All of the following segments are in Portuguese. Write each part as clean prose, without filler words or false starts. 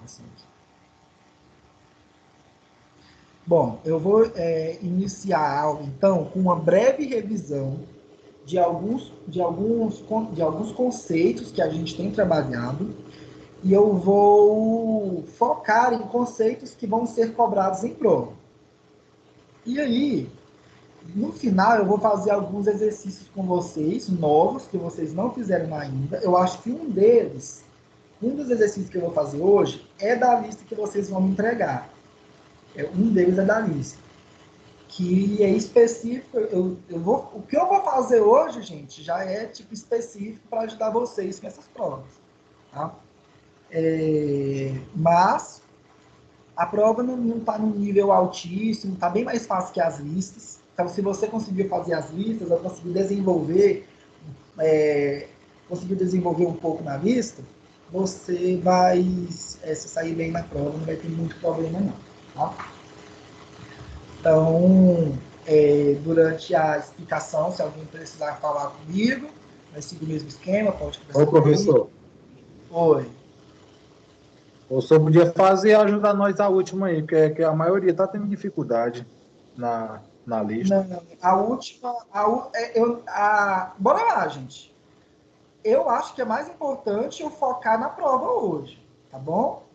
apresentação aqui. Bom, eu vou iniciar a aula, então, com uma breve revisão de alguns conceitos que a gente tem trabalhado, e eu vou focar em conceitos que vão ser cobrados em prova. E aí, no final, eu vou fazer alguns exercícios com vocês, novos, que vocês não fizeram ainda. Eu acho que um dos exercícios que eu vou fazer hoje é da lista que vocês vão me entregar. Um deles é da lista, que é específico. O que eu vou fazer hoje, gente, já é tipo específico para ajudar vocês com essas provas. Tá? Mas a prova não está num nível altíssimo, está bem mais fácil que as listas. Então, se você conseguiu fazer as listas, ou conseguiu desenvolver um pouco na lista, você vai se sair bem na prova, não vai ter muito problema não. Tá? Então, durante a explicação, se alguém precisar falar comigo, vai seguir o mesmo esquema, pode conversar. Oi, professor. Oi. O senhor podia fazer e ajudar nós a última aí, porque a maioria está tendo dificuldade na lista. Não, a última... bora lá, gente. Eu acho que é mais importante eu focar na prova hoje, tá bom?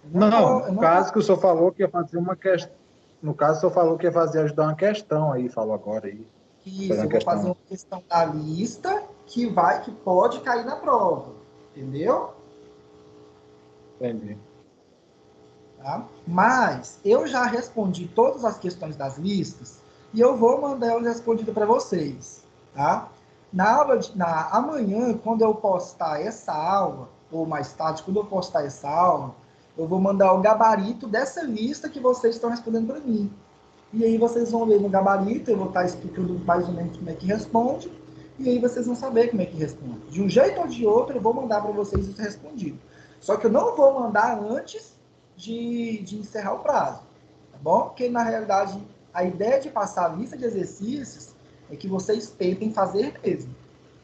No caso que o senhor falou que ia fazer uma questão. No caso, o senhor falou que ia ajudar uma questão aí, falou agora aí. Isso, eu vou fazer uma questão da lista que pode cair na prova, entendeu? Entendi. Tá? Mas eu já respondi todas as questões das listas e eu vou mandar elas respondidas para vocês, tá? Amanhã, quando eu postar essa aula, ou mais tarde, quando eu postar essa aula, eu vou mandar o gabarito dessa lista que vocês estão respondendo para mim. E aí vocês vão ler no gabarito, eu vou estar explicando mais ou menos como é que responde, e aí vocês vão saber como é que responde. De um jeito ou de outro, eu vou mandar para vocês isso respondido. Só que eu não vou mandar antes de encerrar o prazo, tá bom? Porque, na realidade, a ideia de passar a lista de exercícios é que vocês tentem fazer mesmo,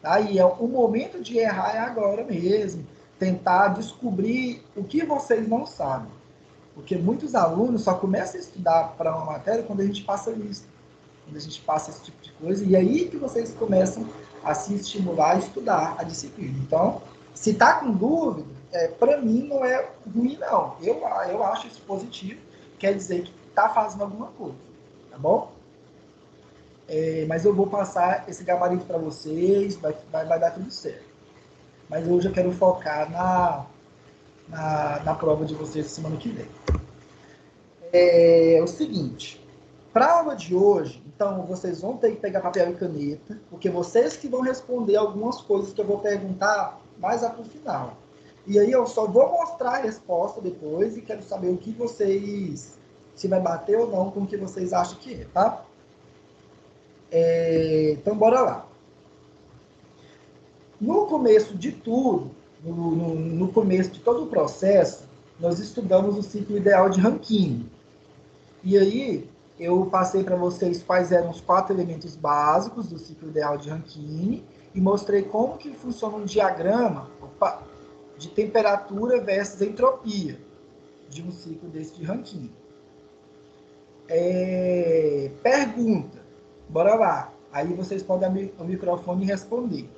tá? E o momento de errar é agora mesmo, tentar descobrir o que vocês não sabem. Porque muitos alunos só começam a estudar para uma matéria quando a gente passa a lista, quando a gente passa esse tipo de coisa, e aí que vocês começam a se estimular a estudar a disciplina. Então, se está com dúvida, para mim não é ruim, não. Eu acho isso positivo, quer dizer que está fazendo alguma coisa, tá bom? Mas eu vou passar esse gabarito para vocês, vai dar tudo certo. Mas hoje eu quero focar na prova de vocês semana que vem. É o seguinte, para a aula de hoje, então, vocês vão ter que pegar papel e caneta, porque vocês que vão responder algumas coisas que eu vou perguntar mais lá para o final. E aí eu só vou mostrar a resposta depois e quero saber o que vocês, se vai bater ou não com o que vocês acham que é, tá? Então, bora lá. No começo de tudo, no começo de todo o processo, nós estudamos o ciclo ideal de Rankine. E aí, eu passei para vocês quais eram os 4 elementos básicos do ciclo ideal de Rankine e mostrei como que funciona um diagrama de temperatura versus entropia de um ciclo desse de Rankine. Pergunta, bora lá. Aí vocês podem abrir o microfone e responder.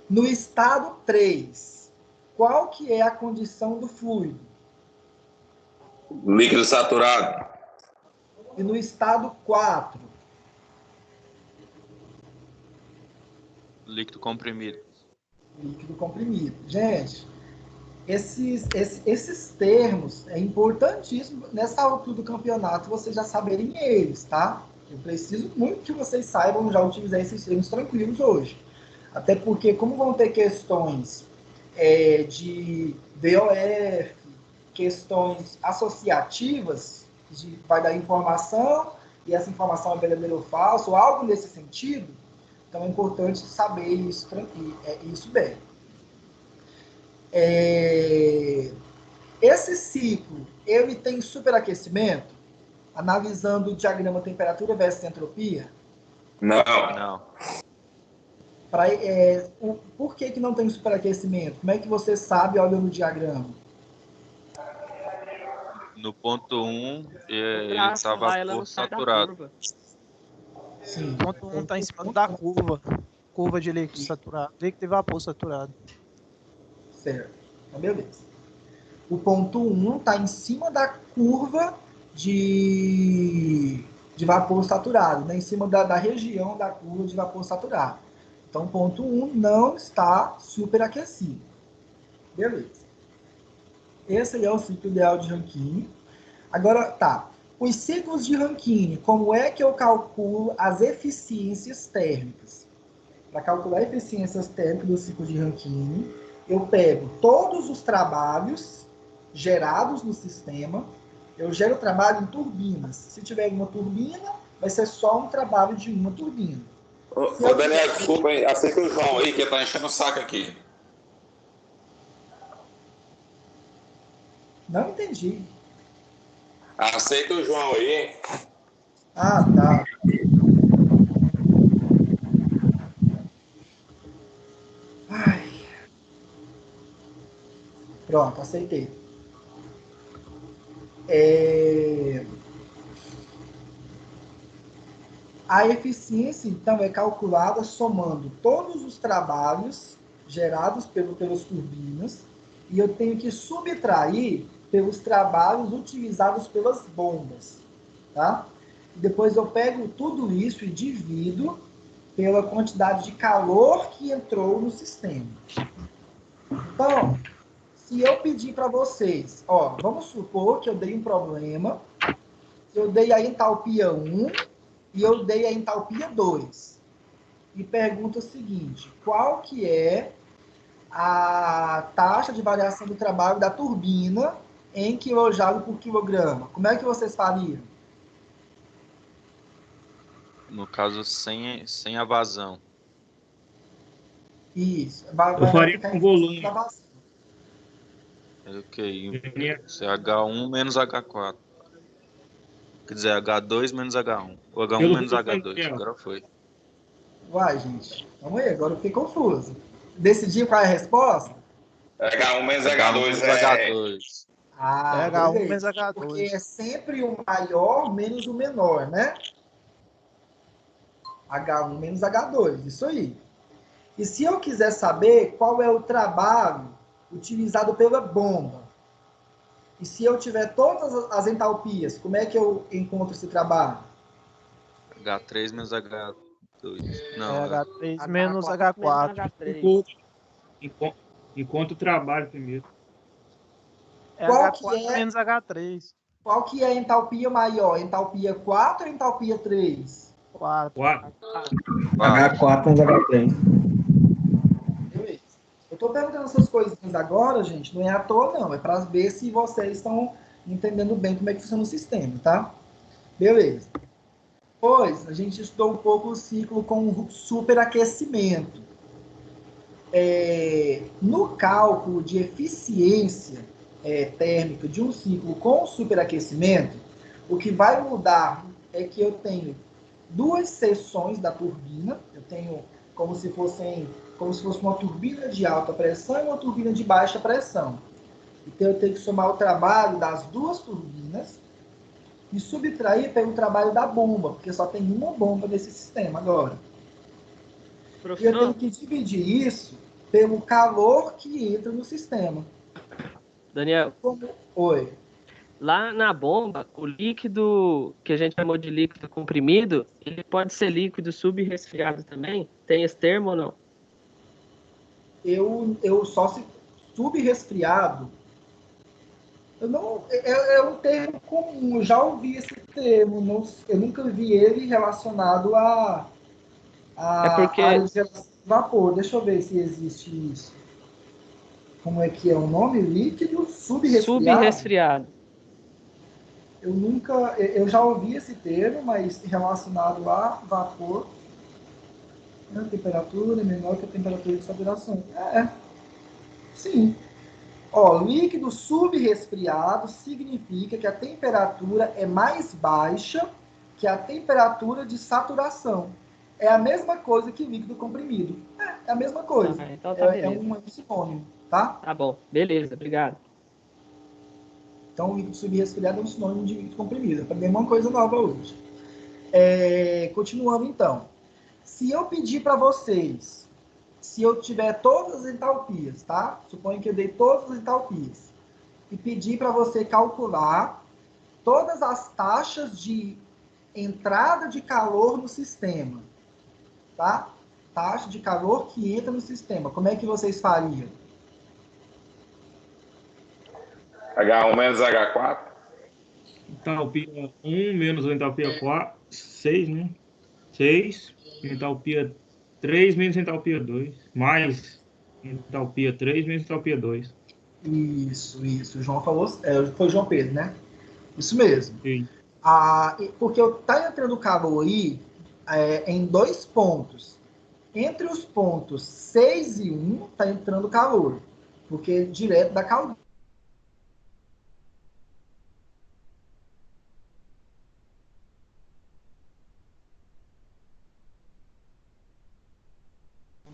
No estado 3, qual que é a condição do fluido? Líquido saturado. E no estado 4? Líquido comprimido. Líquido comprimido. Gente, esses termos é importantíssimo nessa altura do campeonato vocês já saberem eles, tá? Eu preciso muito que vocês saibam já utilizar esses termos tranquilos hoje. Até porque, como vão ter questões de VOF, questões associativas, vai dar informação, e essa informação é verdadeira ou falsa, ou algo nesse sentido, então é importante saber isso bem. Esse ciclo, ele tem superaquecimento, analisando o diagrama temperatura versus entropia? Não. Por que não tem superaquecimento? Como é que você sabe olhando o diagrama? No ponto 1, ele Traço estava lá, ela não por sai da saturado. curva. Sim. O ponto 1 está em cima da curva de líquido saturado, líquido e vapor saturado. Certo. Então, beleza. O ponto 1 está em cima da curva de vapor saturado, né? Em cima da região da curva de vapor saturado. Então, o ponto 1 não está superaquecido. Beleza. Esse aí é o ciclo ideal de Rankine. Agora, tá. Os ciclos de Rankine, como é que eu calculo as eficiências térmicas? Para calcular eficiências térmicas do ciclo de Rankine, eu pego todos os trabalhos gerados no sistema, eu gero trabalho em turbinas. Se tiver uma turbina, vai ser só um trabalho de uma turbina. Ô Daniel, desculpa aí, aceita o João aí, que ele tá enchendo o saco aqui. Não entendi. Aceita o João aí. Ah, tá. Ai. Pronto, aceitei. A eficiência, então, é calculada somando todos os trabalhos gerados pelas turbinas e eu tenho que subtrair pelos trabalhos utilizados pelas bombas, tá? Depois eu pego tudo isso e divido pela quantidade de calor que entrou no sistema. Então, se eu pedir para vocês, ó, vamos supor que eu dei um problema, eu dei a entalpia 1 e eu dei a entalpia 2. E pergunta o seguinte, qual que é a taxa de variação do trabalho da turbina em quilojoule por quilograma? Como é que vocês fariam? No caso, sem a vazão. Isso. Eu faria ficar com em volume. da vazão. Ok. Isso é H1 menos H4. Quer dizer, H2 menos H1. Ou H1 Pelo menos que eu H2. falei, ó. Agora foi. Uai, gente. Calma aí, agora eu fiquei confuso. Decidiu qual é a resposta? H1 menos H1 H2 menos H2. Ah, H1 beleza. menos H2. Porque é sempre o maior menos o menor, né? H1 menos H2, isso aí. E se eu quiser saber qual é o trabalho utilizado pela bomba, e se eu tiver todas as entalpias, como é que eu encontro esse trabalho? H3 menos H2. Não, É H3 menos Menos H4. H3. Enquanto o trabalho primeiro. É Qual que H4 é? menos H3. Qual que é a entalpia maior? Entalpia 4 ou entalpia 3? 4. 4. H4 menos H3. Beleza. Eu estou perguntando essas coisinhas agora, gente, não é à toa, não. É para ver se vocês estão entendendo bem como é que funciona o sistema, tá? Beleza. Pois, a gente estudou um pouco o ciclo com superaquecimento. No cálculo de eficiência térmica de um ciclo com superaquecimento, o que vai mudar é que eu tenho duas seções da turbina, eu tenho como se fosse uma turbina de alta pressão e uma turbina de baixa pressão. Então eu tenho que somar o trabalho das duas turbinas e subtrair pelo trabalho da bomba, porque só tem uma bomba nesse sistema agora. E eu tenho que dividir isso pelo calor que entra no sistema. Daniel, Oi. lá na bomba, o líquido que a gente chamou de líquido comprimido, ele pode ser líquido subresfriado também? Tem esse termo ou não? Eu só se subresfriado. É um termo comum, eu já ouvi esse termo, eu nunca vi ele relacionado a É porque área de geração de vapor. Deixa eu ver se existe isso. Como é que é o nome? Líquido subresfriado? subresfriado. Eu já ouvi esse termo, mas relacionado a vapor, a temperatura é menor que a temperatura de saturação. Sim. Ó, líquido subresfriado significa que a temperatura é mais baixa que a temperatura de saturação. É a mesma coisa que líquido comprimido. É a mesma coisa. Então tá É beleza. um sinônimo, tá? Tá bom, beleza, obrigado. Então, líquido subresfriado é um sinônimo de líquido comprimido. Aprendemos uma coisa nova hoje. Continuando, então. Se eu pedir para vocês, se eu tiver todas as entalpias, tá? Suponho que eu dei todas as entalpias. E pedir para você calcular todas as taxas de entrada de calor no sistema, tá? Taxa de calor que entra no sistema. Como é que vocês fariam? H1 menos H4. Entalpia 1 menos a entalpia 4, 6, né? 6. Entalpia 3 menos entalpia 2. Mais entalpia 3 menos entalpia 2. Isso. O João falou, foi o João Pedro, né? Isso mesmo. Sim. Porque tá entrando calor aí em 2 pontos. Entre os pontos 6 e 1 tá entrando calor, porque é direto da caldeira.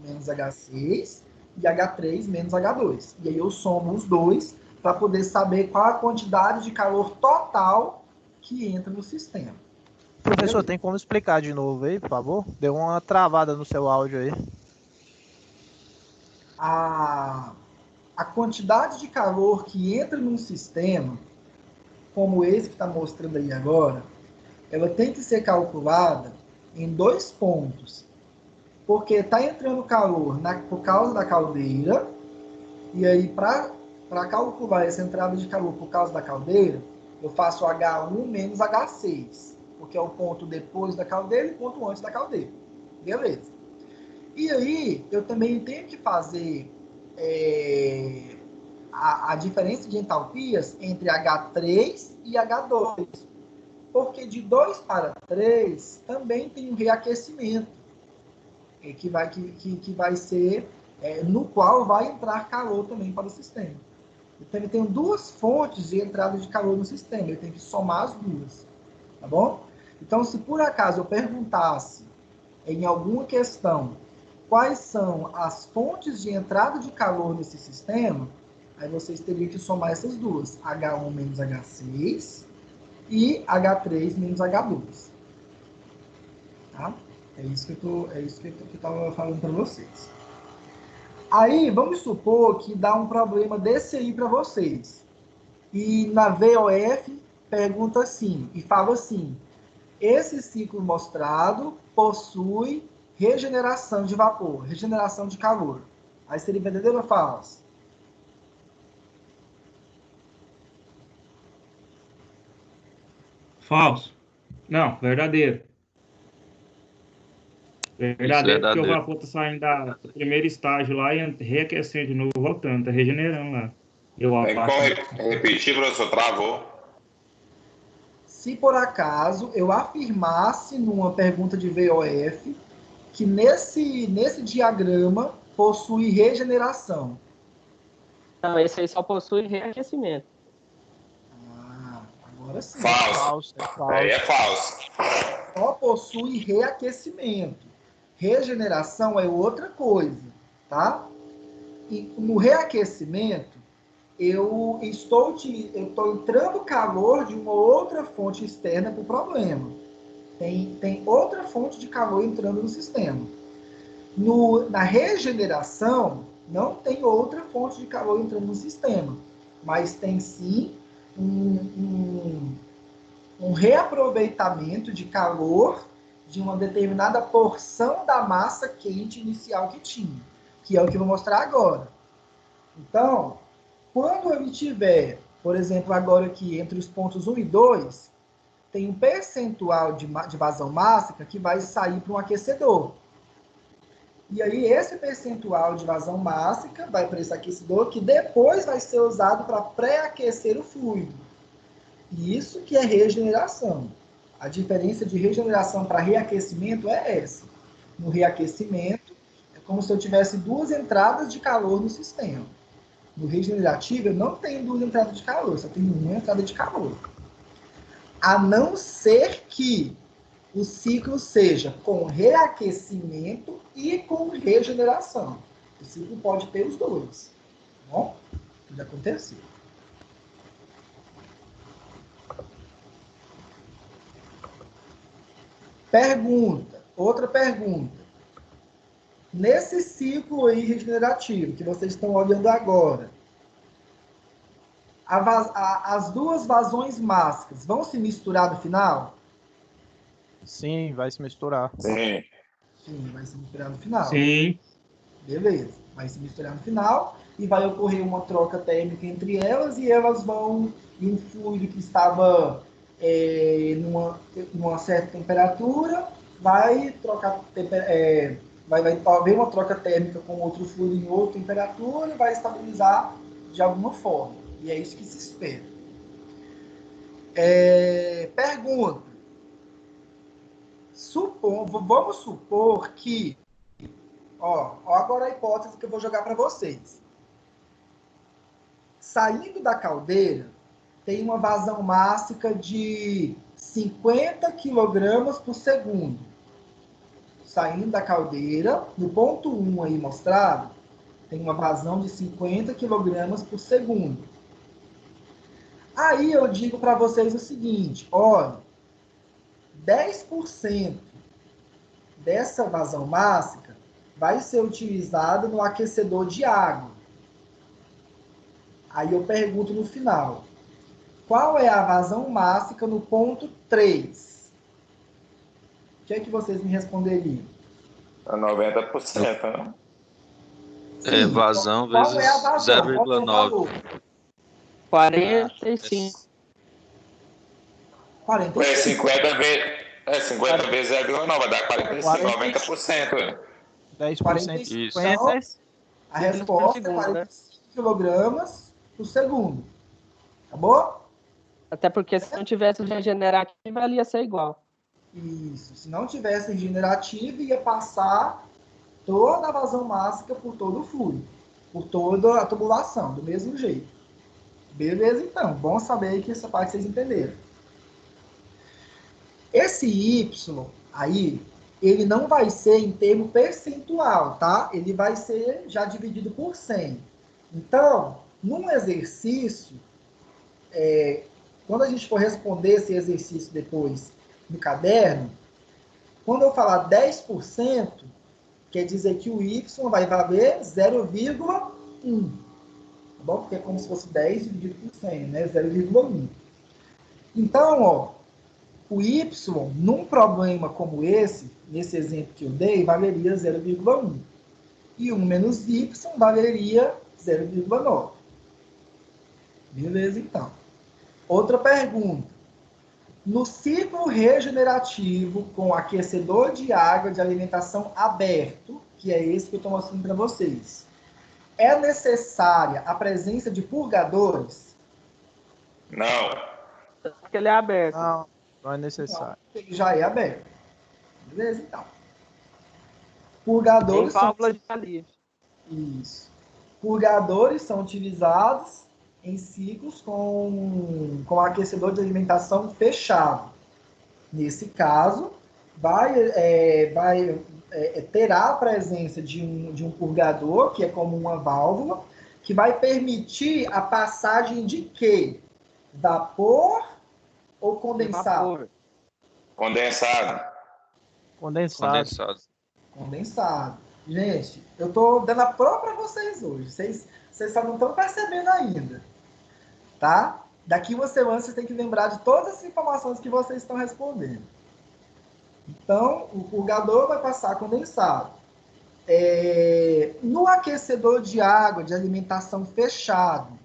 Menos H6 e H3 menos H2. E aí eu somo os dois para poder saber qual a quantidade de calor total que entra no sistema. Professor, tem como explicar de novo aí, por favor? Deu uma travada no seu áudio aí. A quantidade de calor que entra num sistema, como esse que está mostrando aí agora, ela tem que ser calculada em 2 pontos. Porque está entrando calor por causa da caldeira, e aí para calcular essa entrada de calor por causa da caldeira, eu faço H1 menos H6, porque é o ponto depois da caldeira e o ponto antes da caldeira. Beleza. E aí eu também tenho que fazer a diferença de entalpias entre H3 e H2, porque de 2 para 3 também tem um reaquecimento, que vai ser no qual vai entrar calor também para o sistema. Então, eu tenho 2 fontes de entrada de calor no sistema, eu tenho que somar as duas, tá bom? Então, se por acaso eu perguntasse em alguma questão quais são as fontes de entrada de calor nesse sistema, aí vocês teriam que somar essas duas, H1 menos H6 e H3 menos H2. Tá? É isso que eu estava falando para vocês. Aí, vamos supor que dá um problema desse aí para vocês. E na VOF pergunta assim, e fala assim: esse ciclo mostrado possui regeneração de vapor, regeneração de calor. Aí seria verdadeiro ou falso? Falso. Não, verdadeiro. Isso, Verdadeiro, porque o verdadeiro. vapor tá saindo do primeiro estágio lá e reaquecendo de novo, voltando, tá regenerando lá. Eu Tem acho. como repetir, professor? Travou. Se por acaso eu afirmasse numa pergunta de VOF que nesse diagrama possui regeneração. Não, esse aí só possui reaquecimento. Agora sim. Falso. Aí é falso. Só possui reaquecimento. Regeneração é outra coisa, tá? E no reaquecimento, eu estou entrando calor de uma outra fonte externa para o problema. Tem outra fonte de calor entrando no sistema. Na regeneração, não tem outra fonte de calor entrando no sistema, mas tem sim um reaproveitamento de calor de uma determinada porção da massa quente inicial que tinha, que é o que eu vou mostrar agora. Então, quando ele tiver, por exemplo, agora aqui entre os pontos 1 e 2, tem um percentual de vazão mássica que vai sair para um aquecedor. E aí esse percentual de vazão mássica vai para esse aquecedor, que depois vai ser usado para pré-aquecer o fluido. E isso que é regeneração. A diferença de regeneração para reaquecimento é essa. No reaquecimento, é como se eu tivesse 2 entradas de calor no sistema. No regenerativo, eu não tenho 2 entradas de calor, só tenho 1 entrada de calor. A não ser que o ciclo seja com reaquecimento e com regeneração. O ciclo pode ter os dois. Tá bom? Pode acontecer. Outra pergunta. Nesse ciclo aí regenerativo que vocês estão olhando agora, as duas vazões máxicas vão se misturar no final? Sim, vai se misturar. Sim. Sim, vai se misturar no final. Sim. Beleza, vai se misturar no final e vai ocorrer uma troca térmica entre elas e elas vão, e um fluido que estava numa certa temperatura, vai trocar, vai haver uma troca térmica com outro fluido em outra temperatura e vai estabilizar de alguma forma. E é isso que se espera. Pergunta. Vamos supor que agora a hipótese que eu vou jogar para vocês. Saindo da caldeira, tem uma vazão mássica de 50 kg por segundo. Saindo da caldeira, no ponto 1 aí mostrado, tem uma vazão de 50 kg por segundo. Aí eu digo para vocês o seguinte, olha, 10% dessa vazão mássica vai ser utilizada no aquecedor de água. Aí eu pergunto no final, qual é a vazão mássica no ponto 3? O que é que vocês me responderiam? 90%, né? É vazão vezes 0,9. 45. 45. 50 vezes 0,9, vai dar 45, 90%. 10%. Isso. 50. A resposta é 45 kg por segundo. Acabou? Até porque se não tivesse regenerativo, ela ia ser igual. Isso. Se não tivesse regenerativo, ia passar toda a vazão mássica por todo o fluido, por toda a tubulação, do mesmo jeito. Beleza, então. Bom saber que essa parte vocês entenderam. Esse Y aí, ele não vai ser em termo percentual, tá? Ele vai ser já dividido por 100. Então, num exercício, quando a gente for responder esse exercício depois no caderno, quando eu falar 10%, quer dizer que o Y vai valer 0,1. Tá bom? Porque é como se fosse 10 dividido por 100, né? 0,1. Então, o Y, num problema como esse, nesse exemplo que eu dei, valeria 0,1. E 1 menos Y valeria 0,9. Beleza, então. Outra pergunta. No ciclo regenerativo com aquecedor de água de alimentação aberto, que é esse que eu estou mostrando para vocês, é necessária a presença de purgadores? Não. Porque ele é aberto. Não é necessário. Não, ele já é aberto. Beleza, então. Purgadores Tem válvula de alívio. Isso. Purgadores são utilizados em ciclos com aquecedor de alimentação fechado. Nesse caso, terá a presença de um purgador, que é como uma válvula, que vai permitir a passagem de quê? Vapor ou condensado? Condensado. Condensado. Gente, eu tô dando a prova para vocês hoje. Vocês só não estão percebendo ainda. Tá? Daqui uma semana vocês têm que lembrar de todas as informações que vocês estão respondendo. Então, o purgador vai passar condensado. No aquecedor de água de alimentação fechado,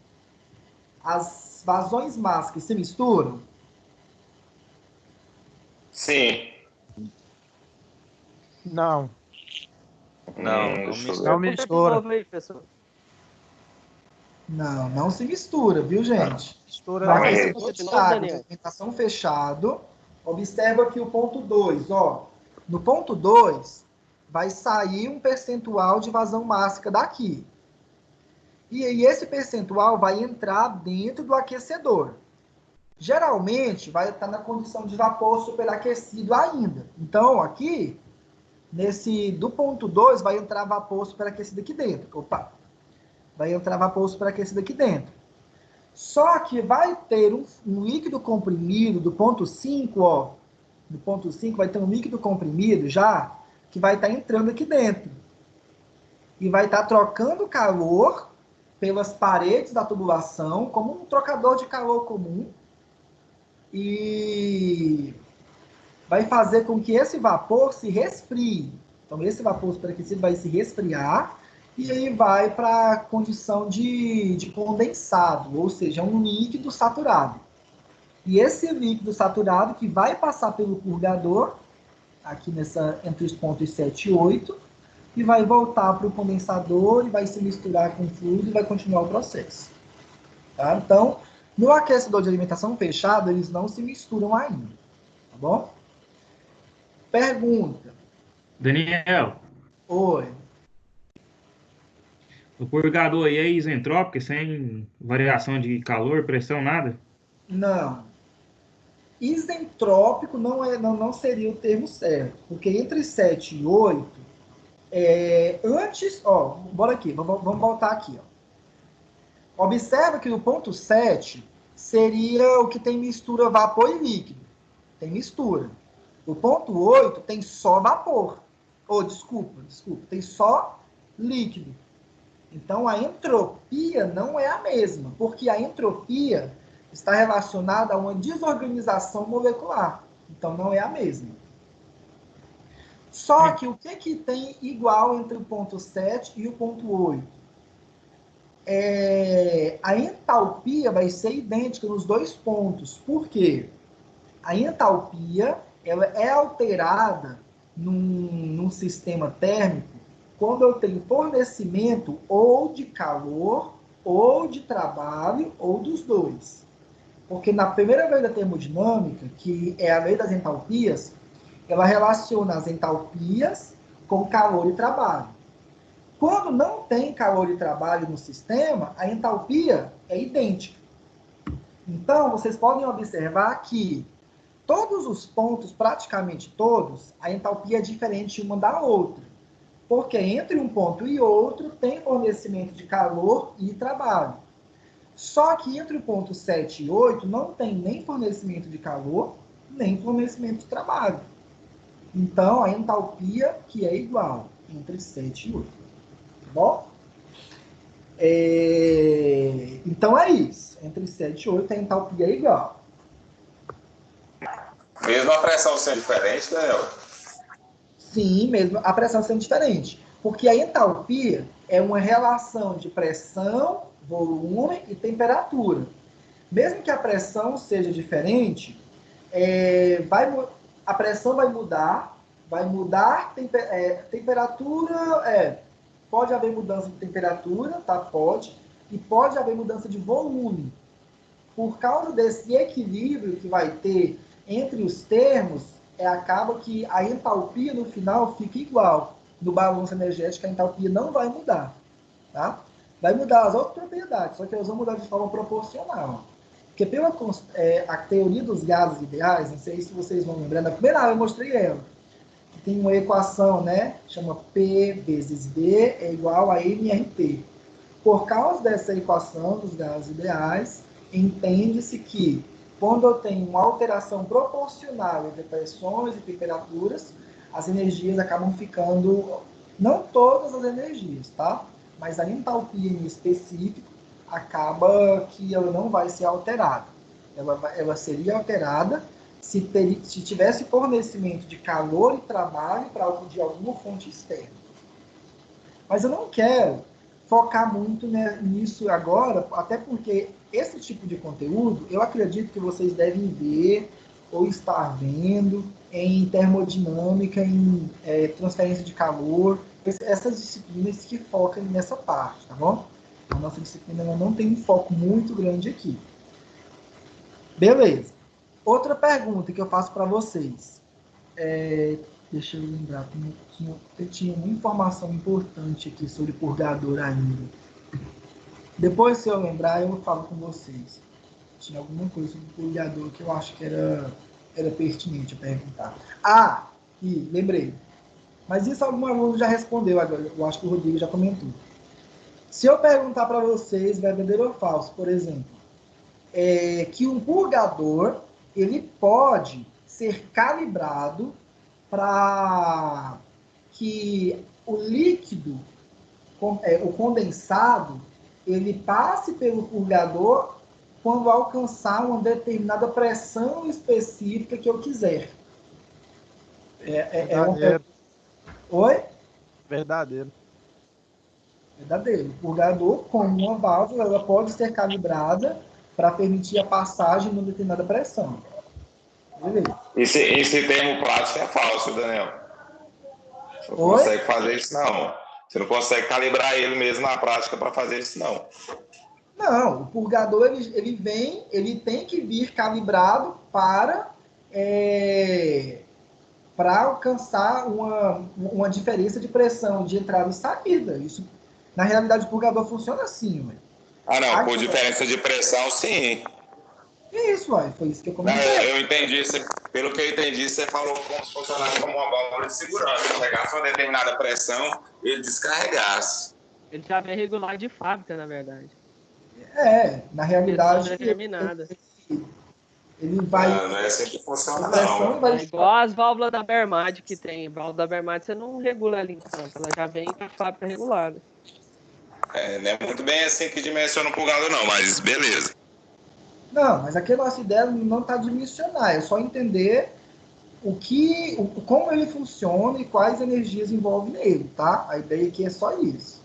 as vazões mássicas se misturam? Sim. Não. Não mistura. Não se mistura, viu, gente? Mistura. No aquecedor de água de alimentação fechado, observa aqui o ponto 2, ó. No ponto 2, vai sair um percentual de vazão mássica daqui. E esse percentual vai entrar dentro do aquecedor. Geralmente, vai estar na condição de vapor superaquecido ainda. Então, aqui, do ponto 2, vai entrar vapor superaquecido aqui dentro. Vai entrar vapor superaquecido aqui dentro. Só que vai ter um líquido comprimido do ponto 5, ó, no ponto 5, vai ter um líquido comprimido já, que vai estar entrando aqui dentro. E vai estar trocando calor pelas paredes da tubulação, como um trocador de calor comum. E vai fazer com que esse vapor se resfrie. Então, esse vapor superaquecido vai se resfriar e aí vai para a condição de condensado, ou seja, um líquido saturado. E esse líquido saturado que vai passar pelo purgador, aqui entre os pontos 7 e 8, e vai voltar para o condensador e vai se misturar com o fluido e vai continuar o processo. Tá? Então, no aquecedor de alimentação fechado, eles não se misturam ainda. Tá bom? Pergunta. Daniel, Oi. o purgador aí é isentrópico, sem variação de calor, pressão, nada? Não. Isentrópico não seria o termo certo, porque entre 7 e 8, antes, bora aqui, vamos voltar aqui. Observa que no ponto 7 seria o que tem mistura vapor e líquido. Tem mistura. O ponto 8 tem só vapor. Desculpa, tem só líquido. Então, a entropia não é a mesma, porque a entropia está relacionada a uma desorganização molecular. Então, não é a mesma. Só que o que tem igual entre o ponto 7 e o ponto 8? A entalpia vai ser idêntica nos dois pontos. Por quê? A entalpia ela é alterada num sistema térmico quando eu tenho fornecimento ou de calor, ou de trabalho, ou dos dois. Porque na primeira lei da termodinâmica, que é a lei das entalpias, ela relaciona as entalpias com calor e trabalho. Quando não tem calor e trabalho no sistema, a entalpia é idêntica. Então, vocês podem observar que todos os pontos, praticamente todos, a entalpia é diferente uma da outra. Porque entre um ponto e outro tem fornecimento de calor e trabalho. Só que entre o ponto 7 e 8 não tem nem fornecimento de calor, nem fornecimento de trabalho. Então, a entalpia que é igual entre 7 e 8. Tá bom? Então é isso. Entre 7 e 8 a entalpia é igual. Mesmo a pressão sendo diferente, Daniel? Sim, mesmo a pressão sendo diferente. Porque a entalpia é uma relação de pressão, volume e temperatura. Mesmo que a pressão seja diferente, a pressão vai mudar temperatura, pode haver mudança de temperatura, tá? Pode, e pode haver mudança de volume. Por causa desse equilíbrio que vai ter entre os termos, acaba que a entalpia no final fica igual. No balanço energético, a entalpia não vai mudar. Tá? Vai mudar as outras propriedades, só que elas vão mudar de forma proporcional. Porque pela a teoria dos gases ideais, não sei se vocês vão lembrar, na primeira aula eu mostrei ela, que tem uma equação, né? Chama P vezes B é igual a MRT. Por causa dessa equação dos gases ideais, entende-se que quando eu tenho uma alteração proporcional entre pressões e temperaturas, as energias acabam ficando, não todas as energias, tá? Mas a entalpia em específico acaba que ela não vai ser alterada. Ela seria alterada se tivesse fornecimento de calor e trabalho de alguma fonte externa. Mas eu não quero focar muito nisso agora, até porque esse tipo de conteúdo, eu acredito que vocês devem ver ou estar vendo em termodinâmica, em transferência de calor, essas disciplinas que focam nessa parte, tá bom? A nossa disciplina não tem um foco muito grande aqui. Beleza. Outra pergunta que eu faço para vocês. Deixa eu lembrar, tinha uma informação importante aqui sobre purgador ainda. Depois, se eu lembrar, eu falo com vocês. Tinha alguma coisa sobre purgador que eu acho que era pertinente a perguntar. E lembrei. Mas isso algum aluno já respondeu agora. Eu acho que o Rodrigo já comentou. Se eu perguntar para vocês, verdadeiro ou falso, por exemplo, que um purgador, ele pode ser calibrado para que o líquido, o condensado, ele passe pelo purgador quando alcançar uma determinada pressão específica que eu quiser. Verdadeiro. Oi? Verdadeiro. Verdadeiro. O purgador, como uma válvula, ela pode ser calibrada para permitir a passagem de uma determinada pressão. Beleza. Esse termo plástico é falso, Daniel. Você não Oi? consegue fazer isso, não. Você não consegue calibrar ele mesmo na prática para fazer isso, não. Não, o purgador ele tem que vir calibrado para alcançar uma diferença de pressão de entrada e saída. Isso, na realidade, o purgador funciona assim, ué. Ah, não, por diferença de pressão, sim. Isso, ué, foi isso que eu Não, comentei. eu entendi. Pelo que eu entendi, você falou como se funcionasse como uma válvula de segurança. Pegasse uma determinada pressão e ele descarregasse. Ele já vem regular de fábrica, na verdade. Na realidade, Pressão determinada. ele vai... Não é assim que funciona, a pressão não. vai... É igual as válvulas da Bermad que tem. A válvula da Bermad você não regula ela em campo, ela já vem com a fábrica regulada. Não é muito bem assim que dimensiona o purgador, não, mas beleza. Não, mas aqui a nossa ideia não está de dimensionar, é só entender como ele funciona e quais energias envolve nele, tá? A ideia aqui é só isso.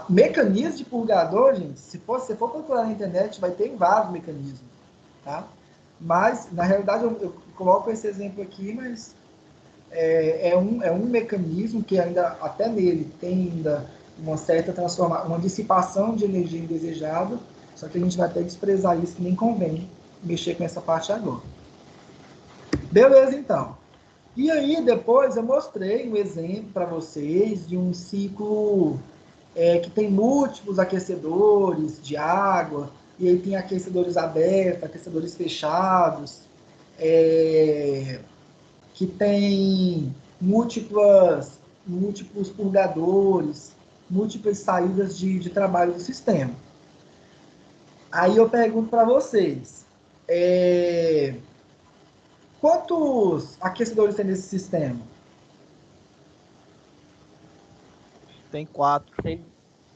Mecanismo de purgador, gente, se você for procurar na internet, vai ter vários mecanismos, tá? Mas, na realidade, eu coloco esse exemplo aqui, mas é um mecanismo que ainda, até nele, tem ainda uma certa transformação, uma dissipação de energia indesejada, só que a gente vai até desprezar isso, que nem convém mexer com essa parte agora. Beleza, então. E aí, depois, eu mostrei um exemplo para vocês de um ciclo que tem múltiplos aquecedores de água, e aí tem aquecedores abertos, aquecedores fechados, que tem múltiplos purgadores, múltiplas saídas de trabalho do sistema. Aí eu pergunto para vocês, quantos aquecedores tem nesse sistema? Tem 4. Tem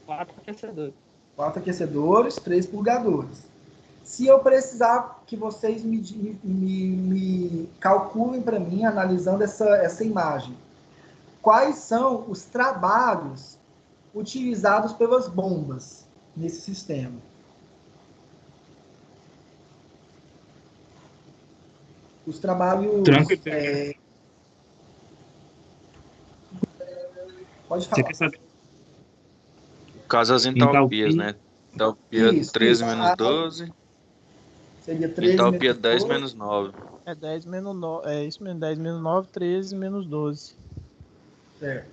4 aquecedores. 4 aquecedores, 3 purgadores. Se eu precisar que vocês me calculem para mim, analisando essa imagem, quais são os trabalhos utilizados pelas bombas nesse sistema? Os trabalhos... Tranquilo. Pode Você falar. quer saber? No caso, as entalpias, né? Entalpia Isso, 13 isso. menos 12. Seria 13 Entalpia menos 10 12. menos 9. É 10 menos 9. É isso mesmo, 10 menos 9, 13 menos 12. Certo.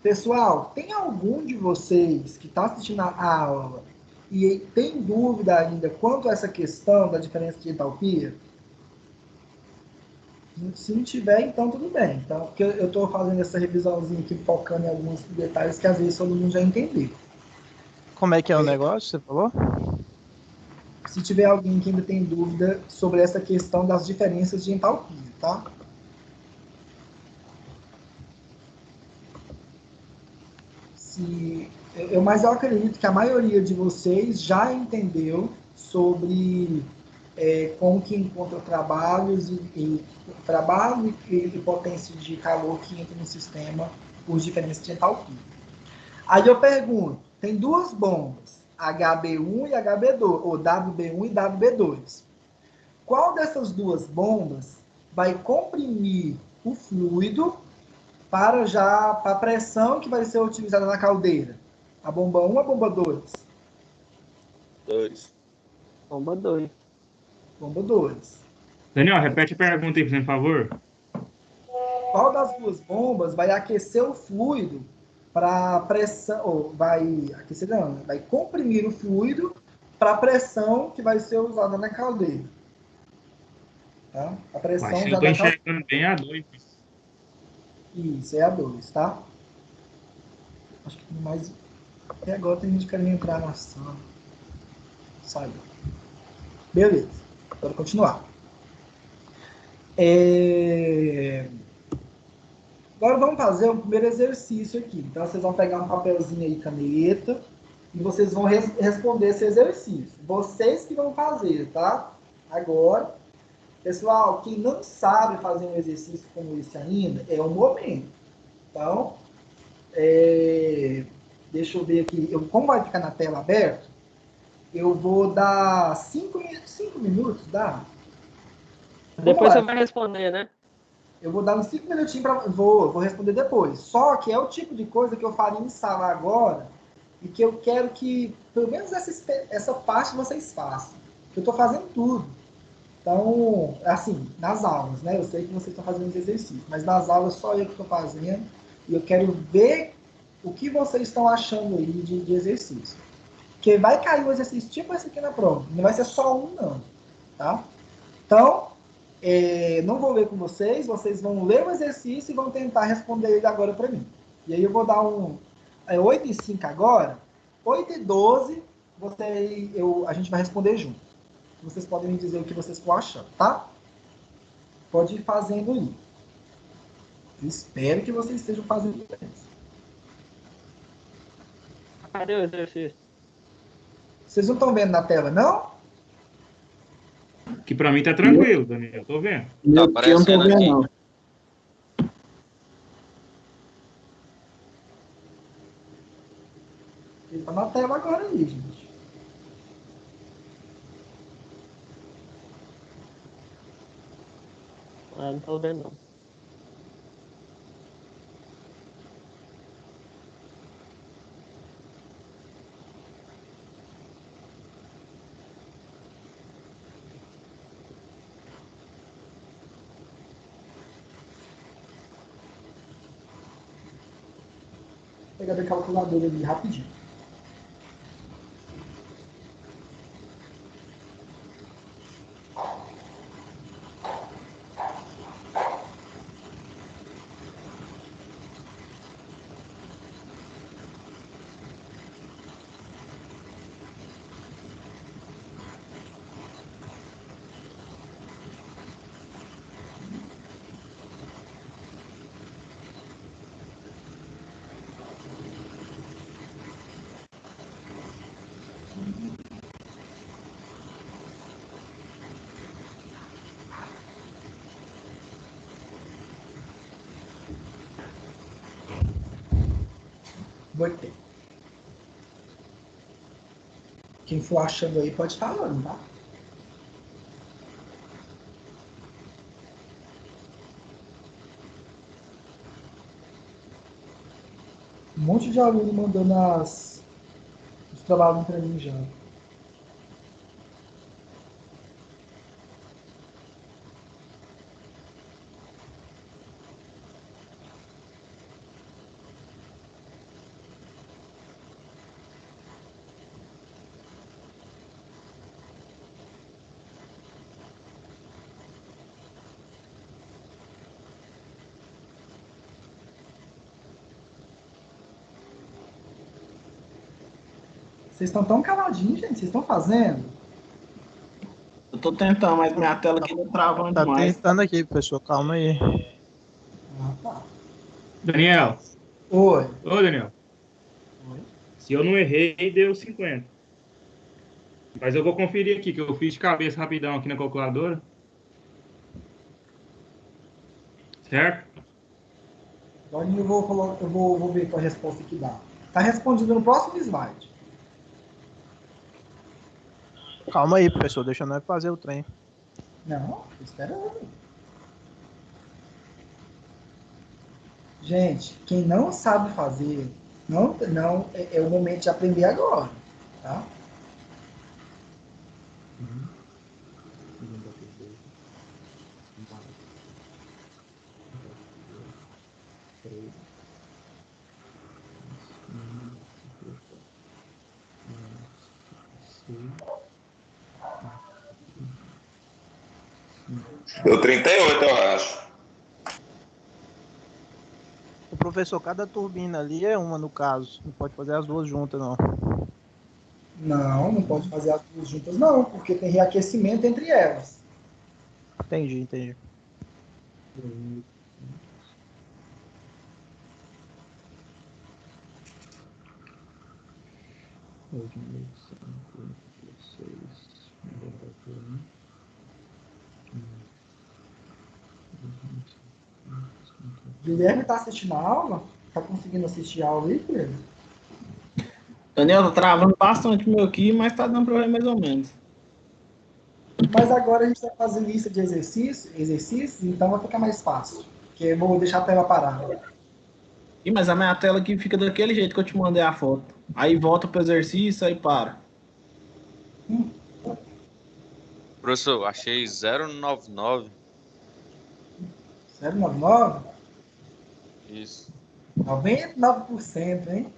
Pessoal, tem algum de vocês que está assistindo a aula e tem dúvida ainda quanto a essa questão da diferença de entalpia? Se não tiver, então tudo bem. Então, porque eu estou fazendo essa revisãozinha aqui, focando em alguns detalhes que às vezes todo mundo já entendeu. Como é que é o negócio, você falou? Se tiver alguém que ainda tem dúvida sobre essa questão das diferenças de entalpia, tá? Mas eu acredito que a maioria de vocês já entendeu sobre como que encontra trabalhos trabalho e potência de calor que entra no sistema por diferença de entalpia. Aí eu pergunto, tem duas bombas, HB1 e HB2, ou WB1 e WB2. Qual dessas duas bombas vai comprimir o fluido para a pressão que vai ser utilizada na caldeira? A bomba 1 ou a bomba 2? 2. Bomba 2. Bomba 2. Daniel, repete a pergunta aí, por favor. Qual das duas bombas vai aquecer o fluido para pressão, ou vai aquecer não, vai comprimir o fluido para a pressão que vai ser usada na caldeira? Tá? A pressão Acho que já eu tô da enxergando bem a 2. Isso, é a 2, tá? Acho que mais. Até agora tem gente querendo entrar na sala. Saiu. Beleza. Bora continuar. Agora vamos fazer o primeiro exercício aqui. Então vocês vão pegar um papelzinho aí, caneta, e vocês vão responder esse exercício. Vocês que vão fazer, tá? Agora, pessoal, quem não sabe fazer um exercício como esse ainda, é o momento. Então, deixa eu ver aqui. Como vai ficar na tela aberta, eu vou dar 5 minutos, dá? Depois você vai responder, né? Eu vou dar uns 5 minutinhos para. Vou responder depois. Só que é o tipo de coisa que eu faria em sala agora e que eu quero que, pelo menos essa parte vocês façam. Eu estou fazendo tudo. Então, assim, nas aulas, né? Eu sei que vocês estão fazendo os exercícios, mas nas aulas só eu que estou fazendo e eu quero ver o que vocês estão achando aí de exercício. Porque vai cair um exercício tipo esse aqui na prova. Não vai ser só um, não. Tá? Então, não vou ler com vocês vão ler o exercício e vão tentar responder ele agora para mim. E aí eu vou dar 8:05 agora, 8:12, a gente vai responder junto. Vocês podem me dizer o que vocês estão achando, tá? Pode ir fazendo aí. Eu espero que vocês estejam fazendo isso. Cadê o exercício? Vocês não estão vendo na tela, não? Que pra mim tá tranquilo, Daniel. Tô vendo. Tá aparecendo aqui. Não. Ele está na tela agora aí, gente. Não tô vendo, não. Vou pegar a calculadora ali rapidinho. Botei. Quem for achando aí pode estar falando, tá? Um monte de aluno mandando os trabalhos para mim já. Vocês estão tão caladinhos, gente. Vocês estão fazendo? Eu tô tentando, mas minha tela aqui tá travando Tá demais. tentando aqui, pessoal. Calma aí. Ah, tá. Daniel. Oi. Ô, Daniel. Oi. Se eu não errei, deu 50. Mas eu vou conferir aqui, que eu fiz de cabeça rapidão aqui na calculadora. Certo? Agora eu vou ver qual a resposta que dá. Tá respondido no próximo slide. Calma aí, professor. Deixa nós fazer o trem. Não, espera aí. Gente, quem não sabe fazer, não é o momento de aprender agora, tá? Deu 38, eu acho. O professor, cada turbina ali é uma, no caso. Não pode fazer as duas juntas, não. Não pode fazer as duas juntas, não, porque tem reaquecimento entre elas. Entendi. Guilherme tá assistindo a aula? Tá conseguindo assistir a aula aí, Pedro? Daniel, tá travando bastante o meu aqui, mas tá dando pra ver mais ou menos. Mas agora a gente vai fazer lista de exercícios, então vai ficar mais fácil. Porque eu vou deixar a tela parada. Ih, mas a minha tela aqui fica daquele jeito que eu te mandei a foto. Aí volta pro exercício, aí para. Professor, achei 099. 0,99? Isso. 99%, hein?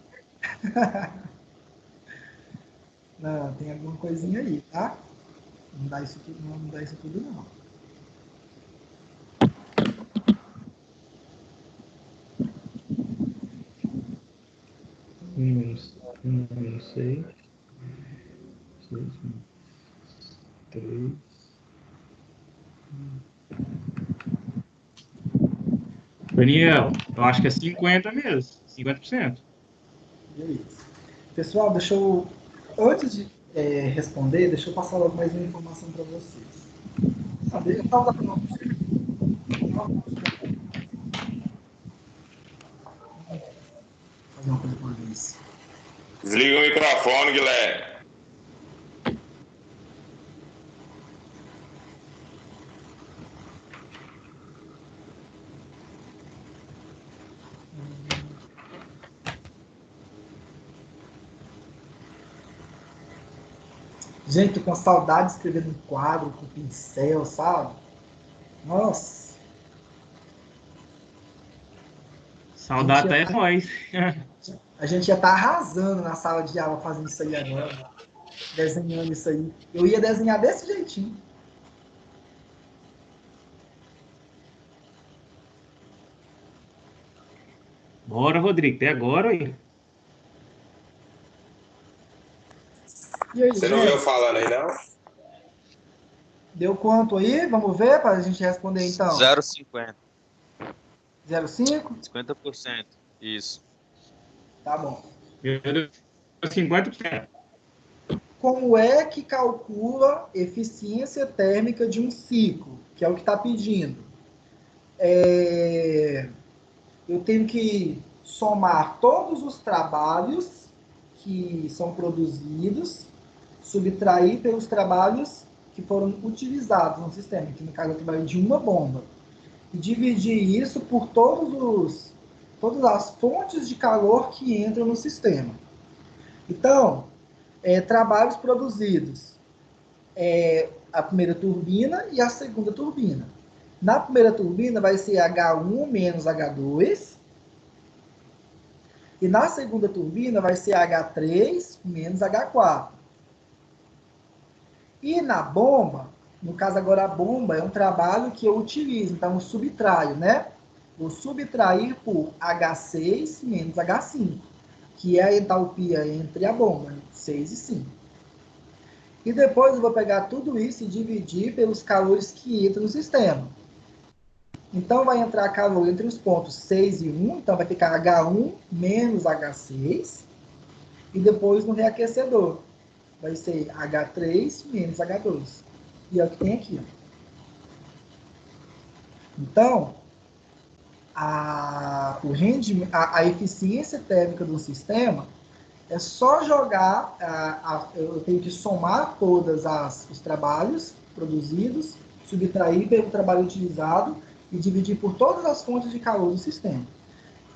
Não, tem alguma coisinha aí, tá? Não dá isso tudo, não dá isso tudo, não. Menos 6. 3. Daniel, eu acho que é 50 mesmo. 50%. Beleza. Pessoal, deixa eu, antes de responder, deixa eu passar logo mais uma informação para vocês. Sabe, eu tava fazer uma coisa por vez. Desliga o microfone, Guilherme. Gente, tô com saudade de escrever num quadro com pincel, sabe? Nossa. Saudade é nós. A gente ia estar arrasando na sala de aula fazendo isso aí agora. Desenhando isso aí. Eu ia desenhar desse jeitinho. Bora, Rodrigo, até agora aí. E aí, Você não viu eu falando aí, não? Deu quanto aí? Vamos ver para a gente responder então. 0,50. 0,5? 50%. Isso. Tá bom. Eu dou 50%. Como é que calcula eficiência térmica de um ciclo? Que é o que está pedindo. Eu tenho que somar todos os trabalhos que são produzidos, subtrair pelos trabalhos que foram utilizados no sistema, que no caso é o trabalho de uma bomba, e dividir isso por todas as fontes de calor que entram no sistema. Então, trabalhos produzidos, a primeira turbina e a segunda turbina. Na primeira turbina vai ser H1 menos H2, e na segunda turbina vai ser H3 menos H4. E na bomba, no caso agora a bomba é um trabalho que eu utilizo, então eu subtraio, né? Vou subtrair por H6 menos H5, que é a entalpia entre a bomba, 6 e 5. E depois eu vou pegar tudo isso e dividir pelos calores que entram no sistema. Então vai entrar calor entre os pontos 6 e 1, então vai ficar H1 menos H6. E depois no reaquecedor vai ser H3 menos H2. E é o que tem aqui. Ó. Então, a eficiência térmica do sistema é só jogar, eu tenho que somar todos os trabalhos produzidos, subtrair pelo trabalho utilizado e dividir por todas as fontes de calor do sistema.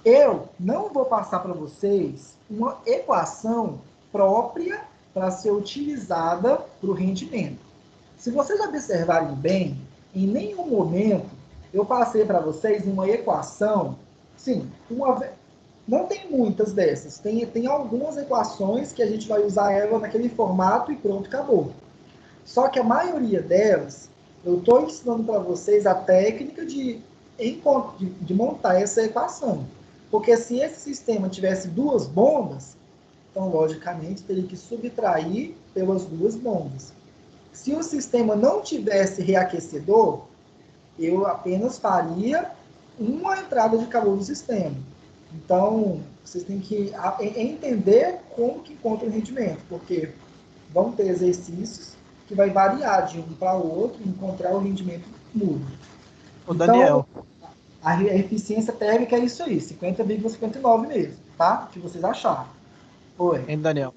Eu não vou passar para vocês uma equação própria para ser utilizada para o rendimento. Se vocês observarem bem, em nenhum momento eu passei para vocês uma equação, sim, não tem muitas dessas, tem algumas equações que a gente vai usar ela naquele formato e pronto, acabou. Só que a maioria delas, eu estou ensinando para vocês a técnica de montar essa equação. Porque se esse sistema tivesse duas bombas, então, logicamente, teria que subtrair pelas duas bombas. Se o sistema não tivesse reaquecedor, eu apenas faria uma entrada de calor no sistema. Então, vocês têm que entender como que encontra o rendimento, porque vão ter exercícios que vai variar de um para o outro, encontrar o rendimento muda. Ô, Daniel, Então, a eficiência térmica é isso aí, 50,59 mesmo, tá? O que vocês acharam. Oi. hein, Daniel?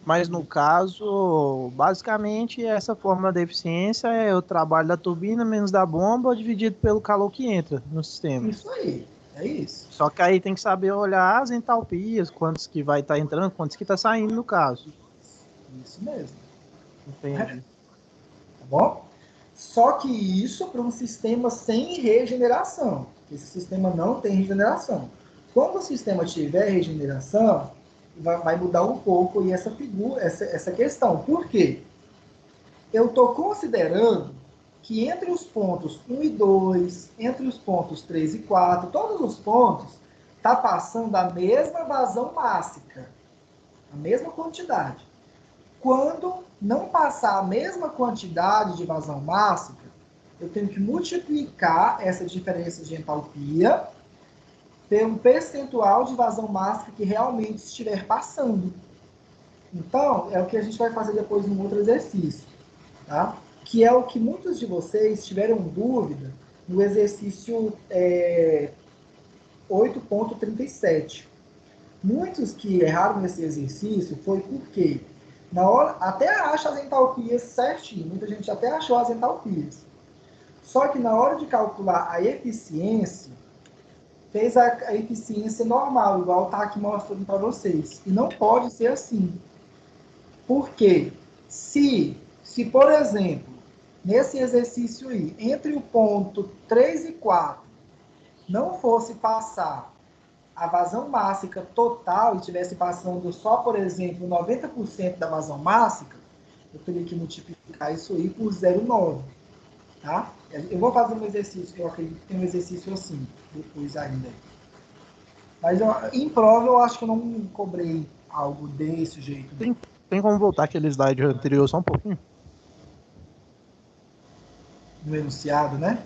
Mas no caso, basicamente, essa fórmula da eficiência é o trabalho da turbina menos da bomba dividido pelo calor que entra no sistema. Isso aí, é isso. Só que aí tem que saber olhar as entalpias, quantos que vai estar entrando, quantos que está saindo no caso. Isso mesmo. Entendi. Tá bom? Só que isso para um sistema sem regeneração. Esse sistema não tem regeneração. Quando o sistema tiver regeneração, vai mudar um pouco e essa figura, essa questão. Por quê? Eu estou considerando que entre os pontos 1 e 2, entre os pontos 3 e 4, todos os pontos está passando a mesma vazão mássica, a mesma quantidade. Quando não passar a mesma quantidade de vazão mássica, eu tenho que multiplicar essa diferença de entalpia pelo percentual de vazão mássica que realmente estiver passando. Então, é o que a gente vai fazer depois no outro exercício, tá? Que é o que muitos de vocês tiveram dúvida no exercício 8.37. Muitos que erraram nesse exercício foi porque na hora até acha as entalpias certinho, muita gente até achou as entalpias. Só que na hora de calcular a eficiência, fez a eficiência normal, igual está aqui mostrando para vocês. E não pode ser assim. Por quê? Se, por exemplo, nesse exercício aí, entre o ponto 3 e 4, não fosse passar a vazão mássica total e estivesse passando só, por exemplo, 90% da vazão mássica, eu teria que multiplicar isso aí por 0,9. Tá? Eu vou fazer um exercício, eu acredito que tem um exercício assim, depois ainda. Mas em prova eu acho que eu não cobrei algo desse jeito. Tem como voltar aquele slide anterior só um pouquinho? No enunciado, né?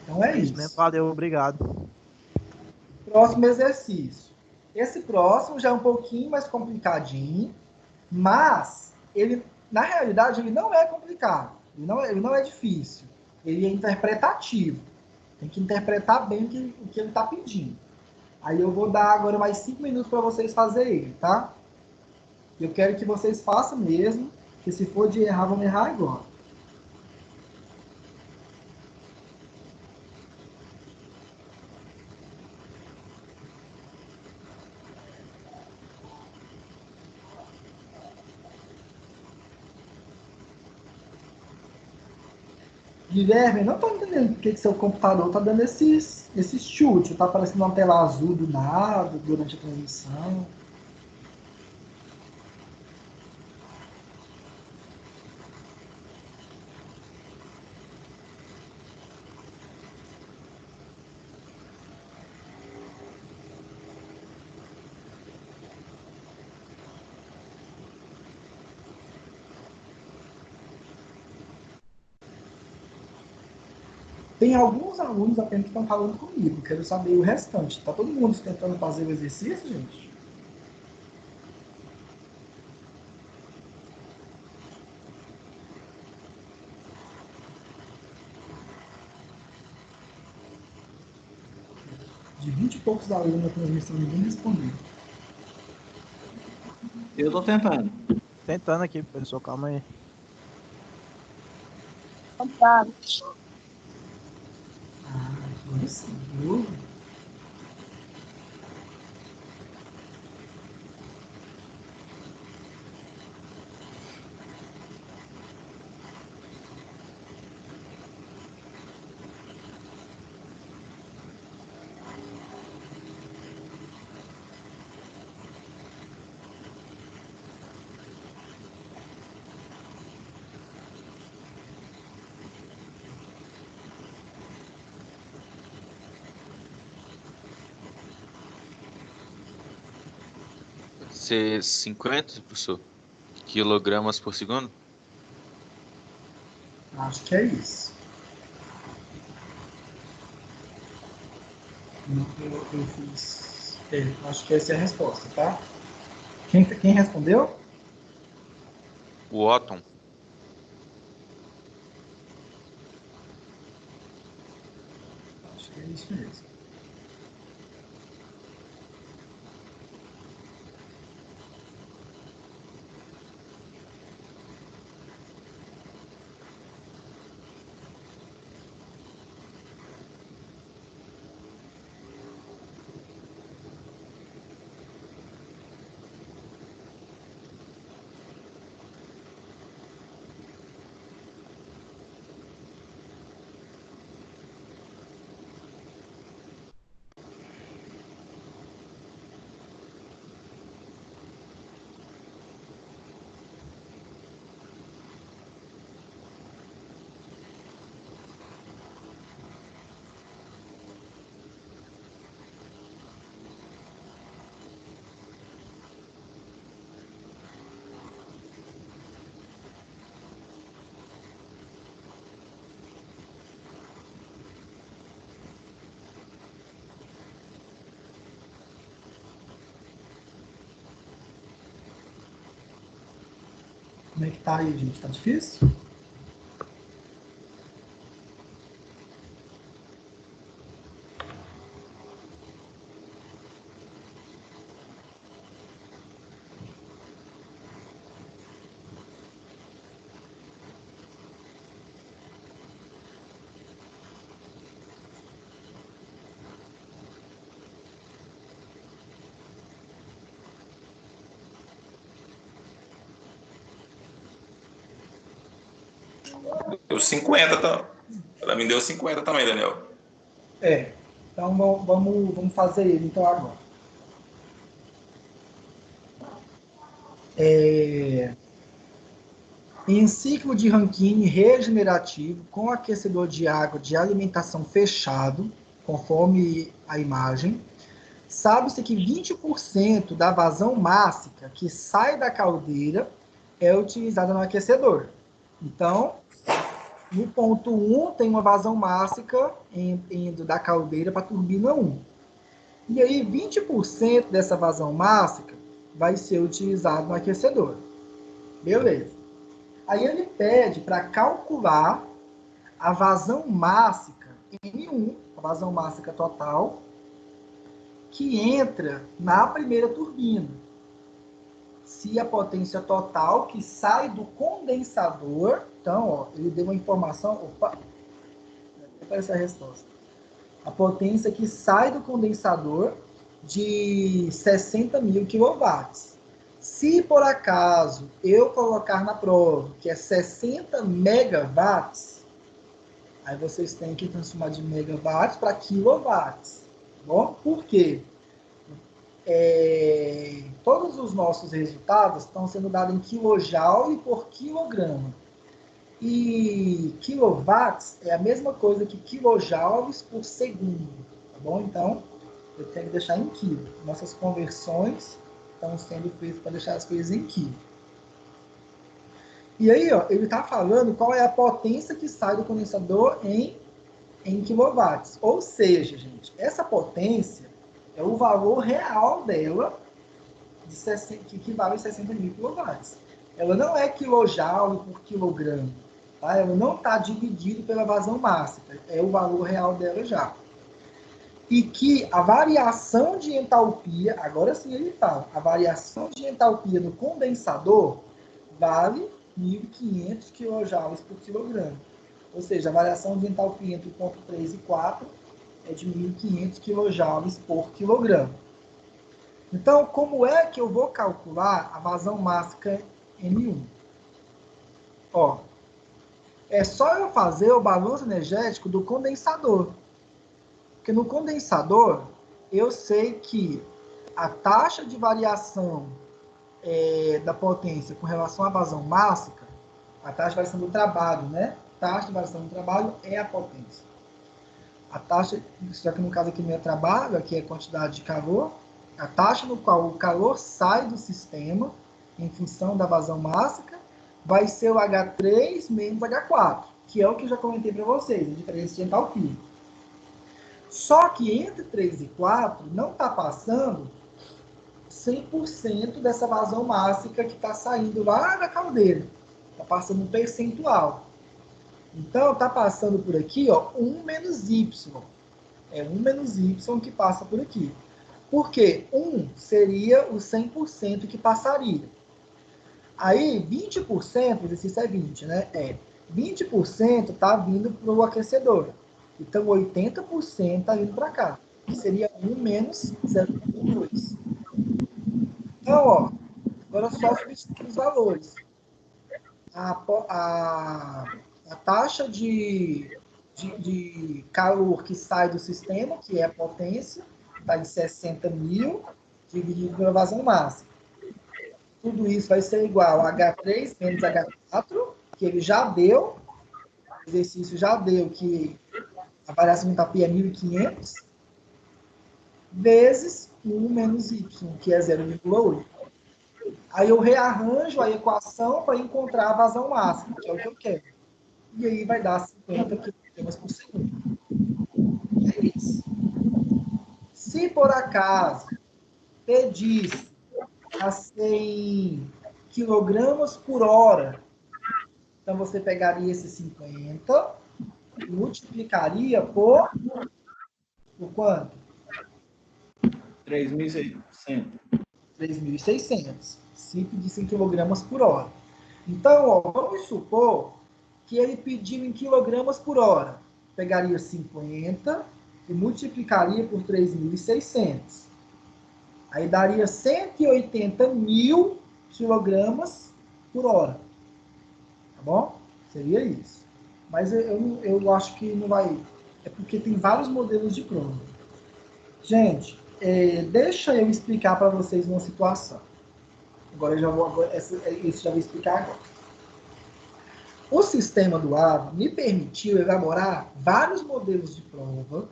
Então é isso. Mesmo. Valeu, obrigado. Próximo exercício. Esse próximo já é um pouquinho mais complicadinho, mas ele, na realidade, ele não é complicado. Ele não é difícil. Ele é interpretativo. Tem que interpretar bem o que ele está pedindo. Aí eu vou dar agora mais 5 minutos para vocês fazerem ele, tá? Eu quero que vocês façam mesmo, que se for de errar, vamos errar agora. Guilherme, eu não estou entendendo por que seu computador está dando esses chutes. Está aparecendo uma tela azul do nada durante a transmissão. Tem alguns alunos apenas que estão falando comigo. Quero saber o restante. Está todo mundo tentando fazer o exercício, gente? De 20 e poucos alunos na transmissão, ninguém respondeu. Eu tô tentando. Tentando aqui, pessoal, calma aí. Ah, agora sim. Viu? Ser 50, professor? Quilogramas por segundo? Acho que é isso. Eu fiz. Acho que essa é a resposta, tá? Quem respondeu? O Otton. Acho que é isso mesmo. Como é que tá aí, gente? Tá difícil? Deu 50, tá? Ela me deu 50 também, Daniel. Então vamos fazer ele então agora. Em ciclo de Rankine regenerativo com aquecedor de água de alimentação fechado, conforme a imagem, sabe-se que 20% da vazão mássica que sai da caldeira é utilizada no aquecedor. Então, no ponto 1 tem uma vazão mássica indo da caldeira para a turbina 1. E aí 20% dessa vazão mássica vai ser utilizado no aquecedor. Beleza. Aí ele pede para calcular a vazão mássica N1, a vazão mássica total, que entra na primeira turbina. Se a potência total que sai do condensador, então, ó, ele deu uma informação, opa, aparece a resposta. A potência que sai do condensador de 60.000 kW. Se por acaso eu colocar na prova que é 60 megawatts, aí vocês têm que transformar de megawatts para quilowatts. Bom, por quê? Todos os nossos resultados estão sendo dados em kilojoule por quilograma. E kilowatts é a mesma coisa que kilojoules por segundo. Tá bom? Então, eu tenho que deixar em quilo. Nossas conversões estão sendo feitas para deixar as coisas em quilo. E aí, ó, ele está falando qual é a potência que sai do condensador em quilowatts. Ou seja, gente, essa potência é o valor real dela, que equivale a 60.000 quilowatts. Ela não é quilojoule por quilograma. Tá? Ela não está dividida pela vazão mássica. É o valor real dela já. E que a variação de entalpia, agora sim ele fala, a variação de entalpia no condensador vale 1.500 kJ por quilograma. Ou seja, a variação de entalpia entre o ponto 3 e 4 é de 1.500 kJ por quilograma. Então, como é que eu vou calcular a vazão mássica N1? Ó, é só eu fazer o balanço energético do condensador. Porque no condensador, eu sei que a taxa de variação da potência com relação à vazão mássica, a taxa de variação do trabalho, né? A taxa de variação do trabalho é a potência. A taxa, só que no caso aqui não é trabalho, aqui é quantidade de calor, a taxa no qual o calor sai do sistema, em função da vazão mássica, vai ser o H3 menos H4. que é o que eu já comentei para vocês, a diferença de entalpia. Só que entre 3 e 4 não está passando 100% dessa vazão mássica que está saindo lá da caldeira. Está passando um percentual. Então, está passando por aqui, ó, 1 menos Y. É 1 menos Y que passa por aqui. Porque 1 seria o 100% que passaria. Aí, 20%, o exercício é 20, né? 20% está vindo para o aquecedor. Então, 80% está vindo para cá. Que seria 1 menos 0,2. Então, ó, agora só substituir os valores. A taxa de calor que sai do sistema, que é a potência, está em 60.000, dividido pela vazão máxima. Tudo isso vai ser igual a H3 menos H4, que ele já deu, o exercício já deu que a variação de entalpia é 1.500, vezes 1 menos Y, que é 0,8. Aí eu rearranjo a equação para encontrar a vazão máxima, que é o que eu quero. E aí vai dar 50 kg por segundo. É isso. Se por acaso pedisse a 100 kg por hora, então você pegaria esse 50 e multiplicaria por quanto? 3.600. 3.600. Se pedisse em quilogramas por hora. Então, ó, vamos supor que ele pediu em quilogramas por hora. Pegaria 50 e multiplicaria por 3.600. Aí daria 180.000 quilogramas por hora. Tá bom? Seria isso. Mas eu acho que não vai... É porque tem vários modelos de prova. Gente, deixa eu explicar para vocês uma situação. Agora eu já vou... Isso já vou explicar agora. O sistema do AVA me permitiu elaborar vários modelos de prova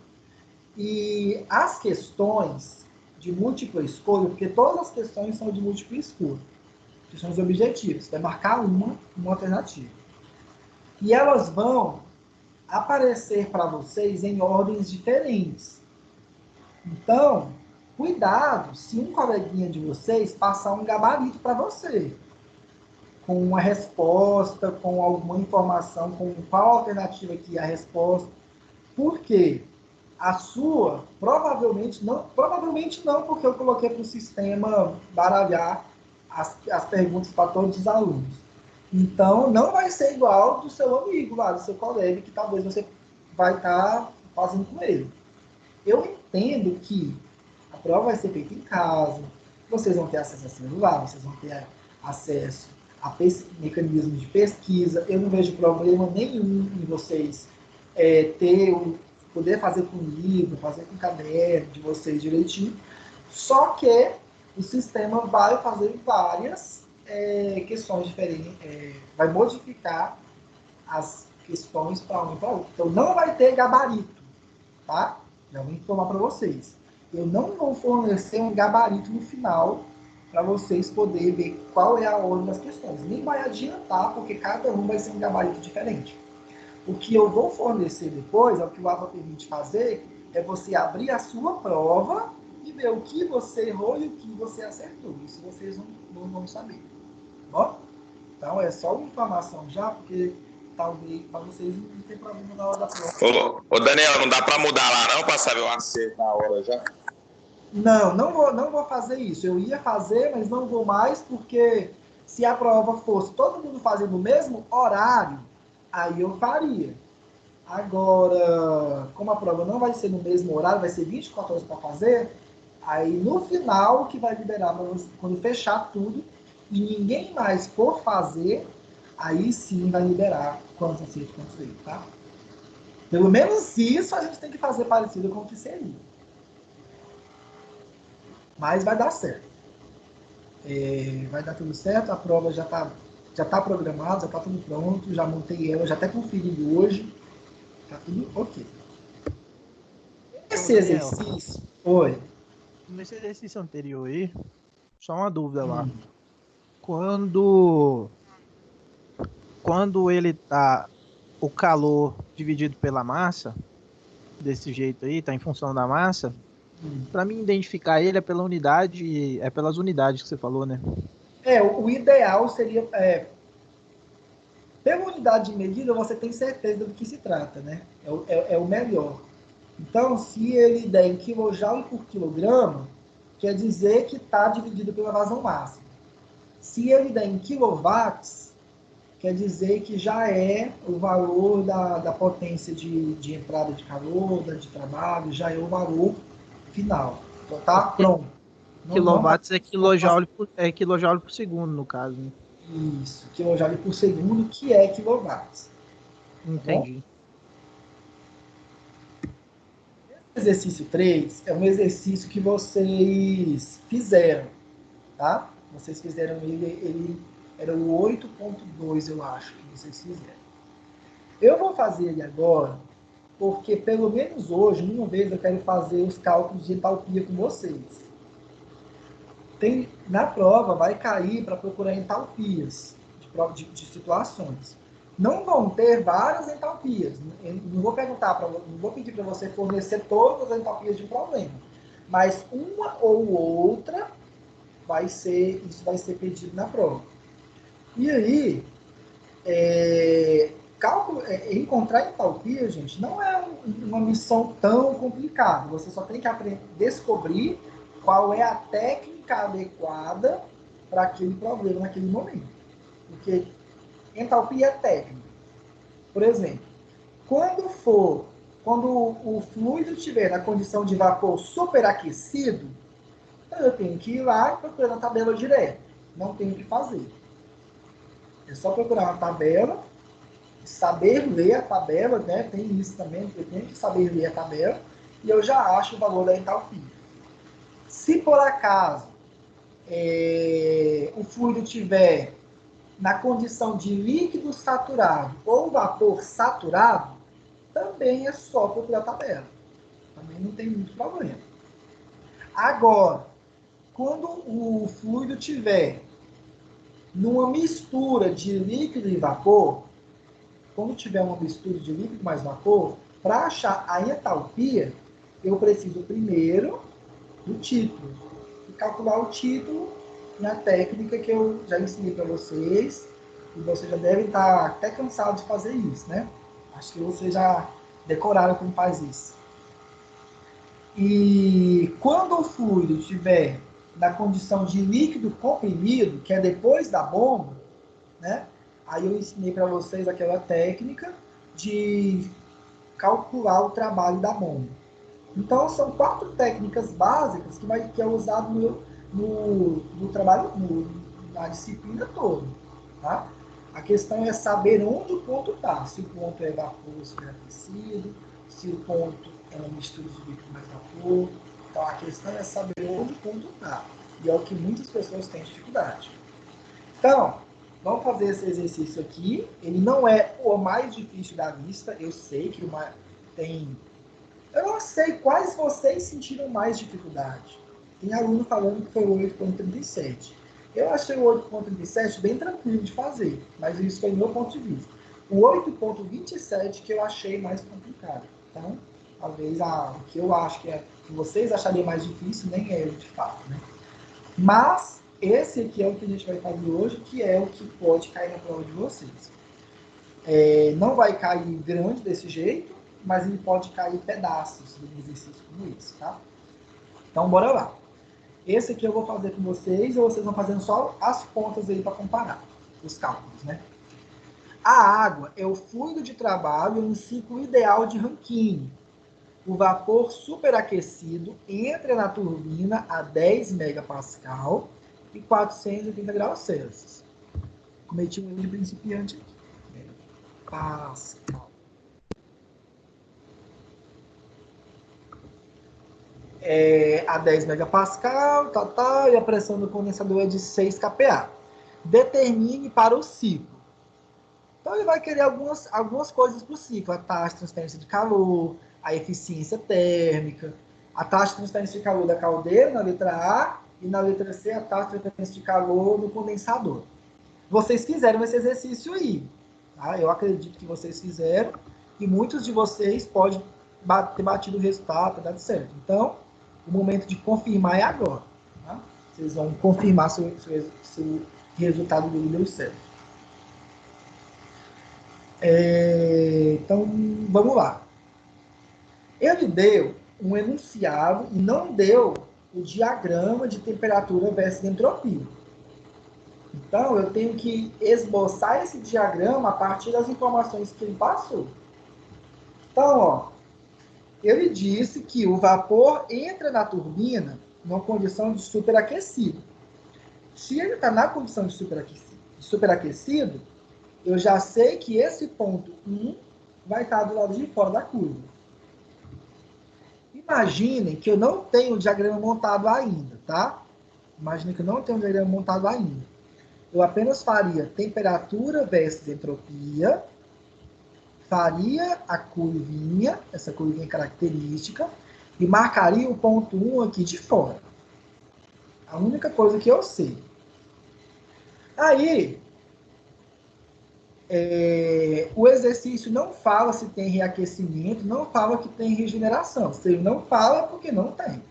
e as questões de múltipla escolha, porque todas as questões são de múltipla escolha, questões objetivas, vai marcar uma alternativa. E elas vão aparecer para vocês em ordens diferentes. Então, cuidado se um coleguinha de vocês passar um gabarito para você, com uma resposta, com alguma informação, com qual alternativa que é a resposta. Por quê? A sua, provavelmente não, porque eu coloquei para o sistema baralhar as perguntas para todos os alunos. Então, não vai ser igual do seu amigo lá, do seu colega, que talvez você vai estar fazendo com ele. Eu entendo que a prova vai ser feita em casa, vocês vão ter acesso a celular, vocês vão ter acesso a mecanismos de pesquisa. Eu não vejo problema nenhum em vocês poder fazer com livro, fazer com caderno de vocês direitinho. Só que o sistema vai fazer várias questões diferentes, vai modificar as questões para um e para outro. Então não vai ter gabarito, tá? Já vou informar para vocês. Eu não vou fornecer um gabarito no final para vocês poderem ver qual é a ordem das questões. Nem vai adiantar, porque cada um vai ser um gabarito diferente. O que eu vou fornecer depois, o que o AVA permite fazer, é você abrir a sua prova e ver o que você errou e o que você acertou. Isso vocês não vão saber. Tá bom? Então é só uma informação já, porque talvez para vocês não tem problema na hora da prova. Ô Daniel, não dá para mudar lá não, para saber o acerto na hora já? Não vou fazer isso. Eu ia fazer, mas não vou mais, porque se a prova fosse todo mundo fazendo o mesmo horário, aí eu faria. Agora, como a prova não vai ser no mesmo horário, vai ser 24 horas para fazer, aí no final que vai liberar, quando fechar tudo, e ninguém mais for fazer, aí sim vai liberar quantos acertos, quantos erros, tá? Pelo menos isso a gente tem que fazer parecido com o que seria. Mas vai dar certo. Vai dar tudo certo, a prova já está programada, já está tudo pronto, já montei ela, já até conferi hoje. Está tudo ok. Esse exercício... Oi. Nesse exercício anterior aí, só uma dúvida lá. Quando ele tá... o calor dividido pela massa, desse jeito aí, tá em função da massa, para mim identificar ele é pela unidade, é pelas unidades que você falou, né? O ideal seria, pela unidade de medida, você tem certeza do que se trata, né? É o melhor. Então, se ele der em kJ por quilograma, quer dizer que está dividido pela vazão máxima. Se ele der em quilowatts, quer dizer que já é o valor da potência de entrada de calor, de trabalho, já é o valor final. Então, tá pronto. Quilowatts é quilojoule por segundo, no caso. Né? Isso, quilojoule por segundo, que é quilowatts. Entendi. Tá, exercício 3 é um exercício que vocês fizeram, tá? Vocês fizeram ele era o 8.2, eu acho, que vocês fizeram. Eu vou fazer ele agora, porque pelo menos hoje, uma vez, eu quero fazer os cálculos de entalpia com vocês. Na prova, vai cair para procurar entalpias de situações. Não vão ter várias entalpias. Eu não vou pedir para você fornecer todas as entalpias de um problema. Mas uma ou outra isso vai ser pedido na prova. E aí, encontrar entalpia, gente, não é uma missão tão complicada. Você só tem que descobrir qual é a técnica adequada para aquele problema naquele momento. Porque entalpia é técnica. Por exemplo, quando o fluido estiver na condição de vapor superaquecido, eu tenho que ir lá e procurar na tabela direto. Não tenho o que fazer. É só procurar uma tabela, saber ler a tabela, né? Tem isso também, eu tenho que saber ler a tabela, e eu já acho o valor da entalpia. Se por acaso o fluido estiver na condição de líquido saturado ou vapor saturado, também é só procurar a tabela. Também não tem muito problema. Agora, quando o fluido estiver numa mistura de líquido e vapor, quando tiver uma mistura de líquido mais vapor, para achar a entalpia, eu preciso primeiro do título. E calcular o título na técnica que eu já ensinei para vocês. E vocês já devem estar até cansados de fazer isso, né? Acho que vocês já decoraram como faz isso. E quando o fluido estiver na condição de líquido comprimido, que é depois da bomba, né? Aí eu ensinei para vocês aquela técnica de calcular o trabalho da bomba. Então, são 4 técnicas básicas que é usado no trabalho, na disciplina toda. Tá? A questão é saber onde o ponto está. Se o ponto é vapor superaquecido, se o ponto é uma mistura de líquido mais vapor. Então, a questão é saber onde o ponto está. E é o que muitas pessoas têm dificuldade. Então, vamos fazer esse exercício aqui. Ele não é o mais difícil da lista. Eu sei que tem... Eu não sei quais vocês sentiram mais dificuldade. Tem aluno falando que foi o 8.37. Eu achei o 8.37 bem tranquilo de fazer, mas isso foi o meu ponto de vista. O 8.27 que eu achei mais complicado. Então, talvez o que eu acho que vocês achariam mais difícil, nem é de fato, né? Mas, esse aqui é o que a gente vai fazer hoje, que é o que pode cair na prova de vocês. Não vai cair grande desse jeito, mas ele pode cair pedaços de um exercício como esse, tá? Então, bora lá. Esse aqui eu vou fazer com vocês, e vocês vão fazendo só as contas aí para comparar, os cálculos, né? A água é o fluido de trabalho em um ciclo ideal de Rankine. O vapor superaquecido entra na turbina a 10 megapascal e 480 graus Celsius. Cometi um erro de principiante aqui. Pascal. A 10 megapascal, e a pressão do condensador é de 6 kPa. Determine para o ciclo. Então, ele vai querer algumas coisas para o ciclo. A taxa de transferência de calor, a eficiência térmica, a taxa de transferência de calor da caldeira, na letra A, e na letra C, a taxa de transferência de calor no condensador. Vocês fizeram esse exercício aí. Tá? Eu acredito que vocês fizeram e muitos de vocês podem ter batido o resultado, ter dado certo. Então, o momento de confirmar é agora. Tá? Vocês vão confirmar se o resultado dele deu certo. Então, vamos lá. Ele deu um enunciado e não deu o diagrama de temperatura versus entropia. Então, eu tenho que esboçar esse diagrama a partir das informações que ele passou. Então, ó, ele disse que o vapor entra na turbina numa condição de superaquecido. Se ele está na condição de superaquecido, eu já sei que esse ponto 1 vai estar do lado de fora da curva. Imaginem que eu não tenho o diagrama montado ainda, tá? Imaginem que eu não tenho o diagrama montado ainda. Eu apenas faria temperatura versus entropia, faria a curvinha, essa curvinha característica, e marcaria o ponto 1 aqui de fora. A única coisa que eu sei. Aí, o exercício não fala se tem reaquecimento, não fala que tem regeneração. Se ele não fala, é porque não tem.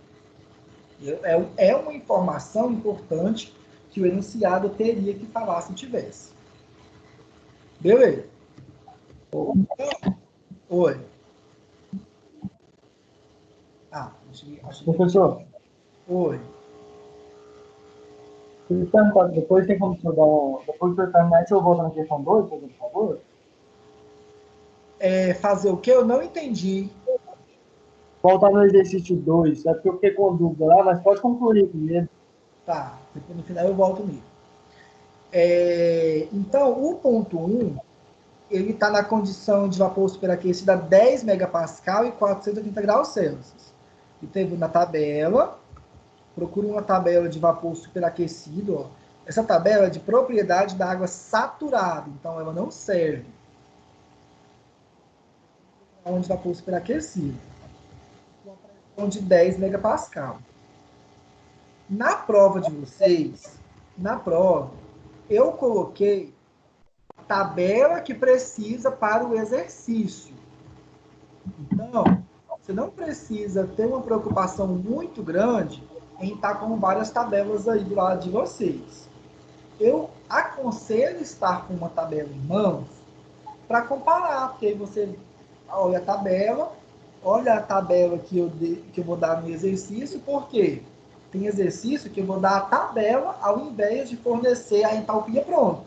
É uma informação importante que o enunciado teria que falar se tivesse. Beleza? Oi. Professor, Oi. depois tem como você depois que eu terminar, se eu volto na questão 2, por favor? Fazer o quê? Eu não entendi. Voltar no exercício 2, é porque eu fiquei com dúvida lá, mas pode concluir primeiro. Tá, depois no final eu volto nele. Então, o ponto 1, ele está na condição de vapor superaquecido a 10 megapascal e 480 graus Celsius. E teve na tabela, procura uma tabela de vapor superaquecido. Ó. Essa tabela é de propriedade da água saturada, então ela não serve. Onde vapor superaquecido. Uma pressão de 10 megapascal. Na prova de vocês, eu coloquei a tabela que precisa para o exercício. Então, você não precisa ter uma preocupação muito grande em estar com várias tabelas aí do lado de vocês. Eu aconselho estar com uma tabela em mãos para comparar, porque aí você olha a tabela que eu vou dar no exercício, porque tem exercício que eu vou dar a tabela ao invés de fornecer a entalpia pronta.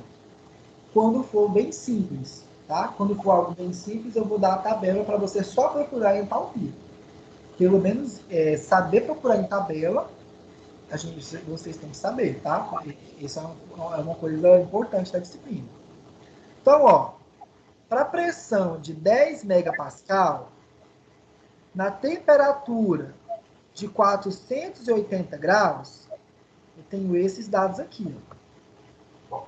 Quando for bem simples, tá? Quando for algo bem simples, eu vou dar a tabela para você só procurar a entalpia. Pelo menos saber procurar em tabela, vocês têm que saber, tá? Isso é uma coisa importante da disciplina. Então, ó, para pressão de 10 megapascal, na temperatura de 480 graus, eu tenho esses dados aqui. Ó.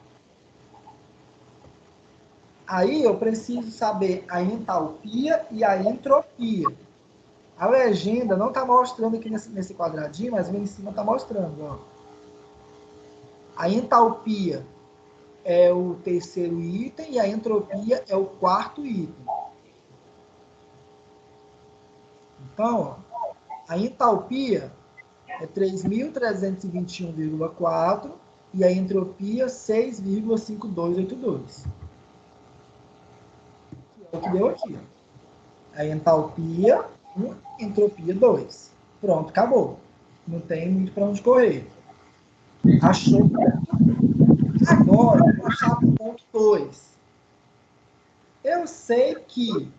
Aí eu preciso saber a entalpia e a entropia. A legenda não está mostrando aqui nesse quadradinho, mas em cima está mostrando. Ó. A entalpia é o terceiro item e a entropia é o quarto item. Então, ó, a entalpia é 3.321,4 e a entropia 6,5282. É o que deu aqui. Ó. A entalpia 1, entropia 2. Pronto, acabou. Não tem muito para onde correr. Achou? Agora, eu vou achar o ponto 2. Eu sei que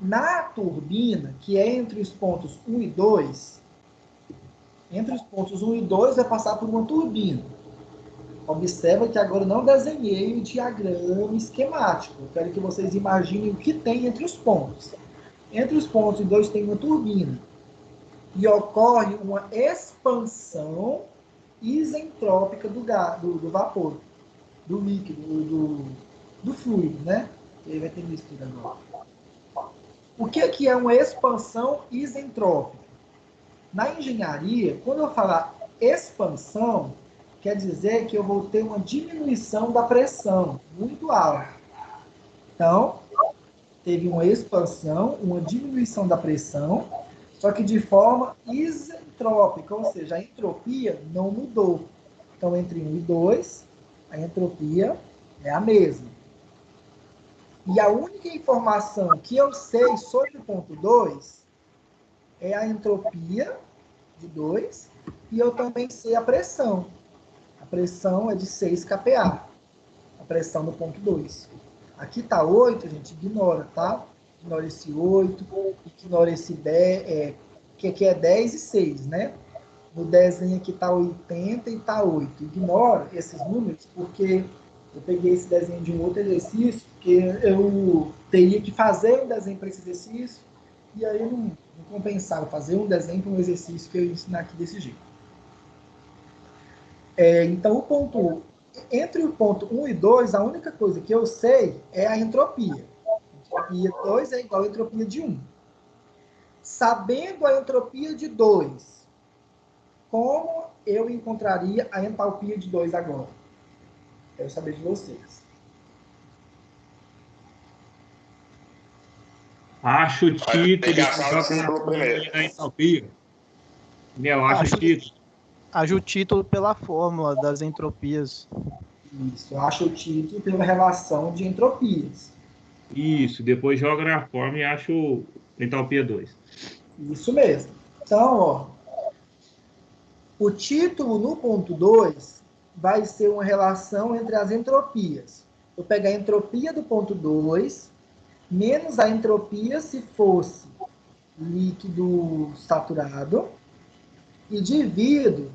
na turbina, que é entre os pontos 1 e 2, entre os pontos 1 e 2 vai passar por uma turbina. Observa que agora eu não desenhei o diagrama esquemático. Eu quero que vocês imaginem o que tem entre os pontos. Entre os pontos 1 e 2 tem uma turbina. E ocorre uma expansão isentrópica do vapor, do líquido, do fluido, né? Ele vai ter isso tudo agora. O que é uma expansão isentrópica? Na engenharia, quando eu falar expansão, quer dizer que eu vou ter uma diminuição da pressão muito alta. Então, teve uma expansão, uma diminuição da pressão, só que de forma isentrópica, ou seja, a entropia não mudou. Então, entre 1 e 2, a entropia é a mesma. E a única informação que eu sei sobre o ponto 2 é a entropia de 2, e eu também sei a pressão. A pressão é de 6 kPa, a pressão do ponto 2. Aqui está 8, a gente ignora, tá? Ignora esse 8, ignora esse 10, que aqui é 10 e 6, né? No desenho aqui está 80 e está 8. Ignora esses números, porque eu peguei esse desenho de um outro exercício, porque eu teria que fazer um desenho para esse exercício, e aí não compensava fazer um desenho para um exercício que eu ia ensinar aqui desse jeito. Então, entre o ponto 1 e 2, a única coisa que eu sei é a entropia. Entropia 2 é igual a entropia de 1. Sabendo a entropia de 2, como eu encontraria a entalpia de 2 agora? Quero saber de vocês. Acho o título Tem que achar o símbolo primeiro. da entalpia. Eu acho o título. Acho o título pela fórmula das entropias. Isso, eu acho o título pela relação de entropias. Isso, depois joga na fórmula e acho entalpia 2. Isso mesmo. Então, ó, o título no ponto 2 vai ser uma relação entre as entropias. Eu pego a entropia do ponto 2 menos a entropia se fosse líquido saturado e divido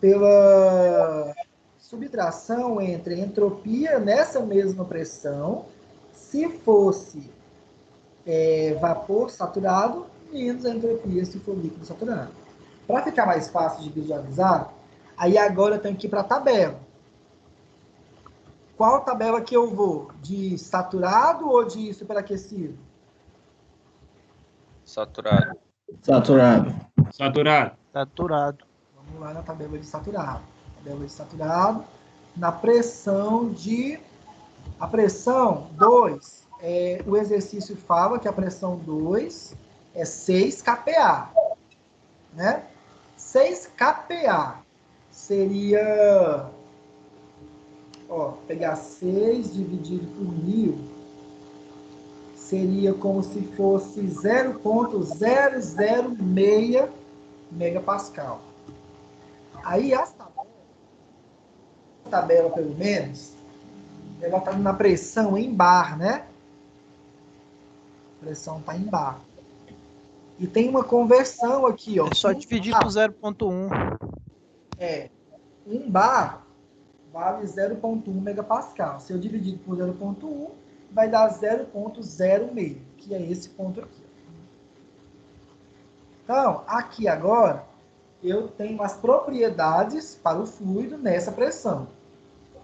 pela subtração entre entropia nessa mesma pressão, se fosse vapor saturado, menos a entropia se for líquido saturado. Para ficar mais fácil de visualizar, aí agora eu tenho que ir para a tabela. Qual tabela que eu vou? De saturado ou de superaquecido? Saturado. Saturado. Saturado. Saturado. Vamos lá na tabela de saturado. Tabela de saturado, na pressão de... A pressão 2, o exercício fala que a pressão 2 é 6 kPa. Né? 6 kPa seria... Ó, pegar 6 dividido por 1000, seria como se fosse 0,006 megapascal. Aí a tabela, pelo menos, ela está na pressão em bar, né? A pressão está em bar. E tem uma conversão aqui, ó. É só dividir por 0,1. 1 bar vale 0,1 megapascal. Se eu dividir por 0,1, vai dar 0,06, que é esse ponto aqui. Então, aqui agora, eu tenho as propriedades para o fluido nessa pressão.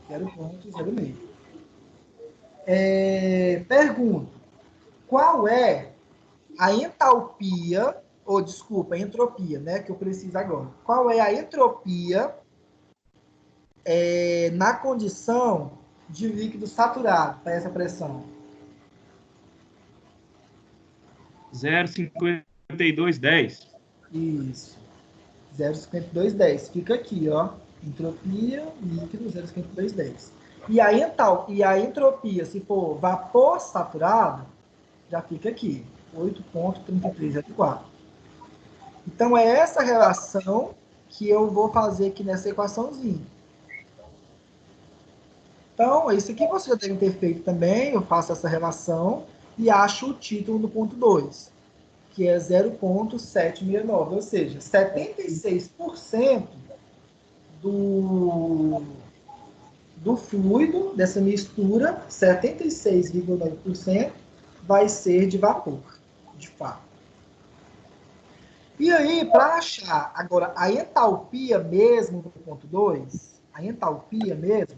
0,06. Pergunto, qual é a entalpia, ou desculpa, a entropia, né, que eu preciso agora. Qual é a entropia na condição de líquido saturado para essa pressão? 0,5210. Isso. 0,5210. Fica aqui, ó. Entropia, líquido, 0,5210. E a entropia, se for vapor saturado, já fica aqui. 8,3304. Então, é essa relação que eu vou fazer aqui nessa equaçãozinha. Então, isso aqui você já deve ter feito também. Eu faço essa relação e acho o título do ponto 2, que é 0,769. Ou seja, 76% do fluido, dessa mistura, 76,9%, vai ser de vapor, de fato. E aí, para achar agora a entalpia mesmo do ponto 2, a entalpia mesmo,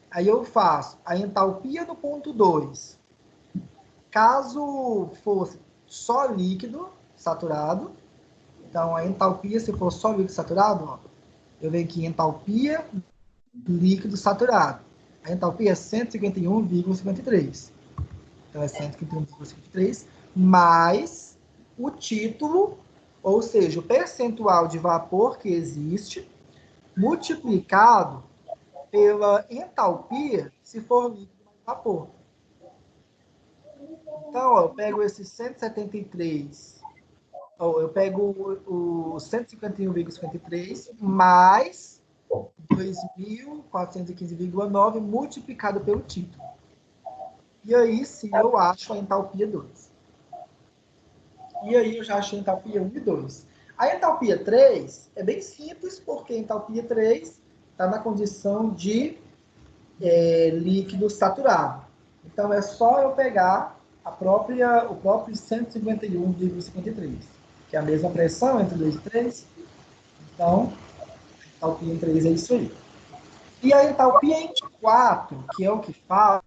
aí eu faço a entalpia do ponto 2. Caso fosse só líquido saturado, então a entalpia, se for só líquido saturado, ó, eu venho aqui entalpia líquido saturado. A entalpia é 151,53. Então é 151,53, mais o título, ou seja, o percentual de vapor que existe, multiplicado pela entalpia, se for líquido mais vapor. Então, ó, eu pego esse 173, ó, eu pego o 151,53 mais 2.415,9 multiplicado pelo título. E aí sim eu acho a entalpia 2. E aí eu já achei a entalpia 1 e 2. A entalpia 3 é bem simples, porque a entalpia 3 está na condição de líquido saturado. Então é só eu pegar o próprio 151,53, que é a mesma pressão entre 2 e 3. Então, a entalpia em 3 é isso aí. E a entalpia em 4, que é o que fala,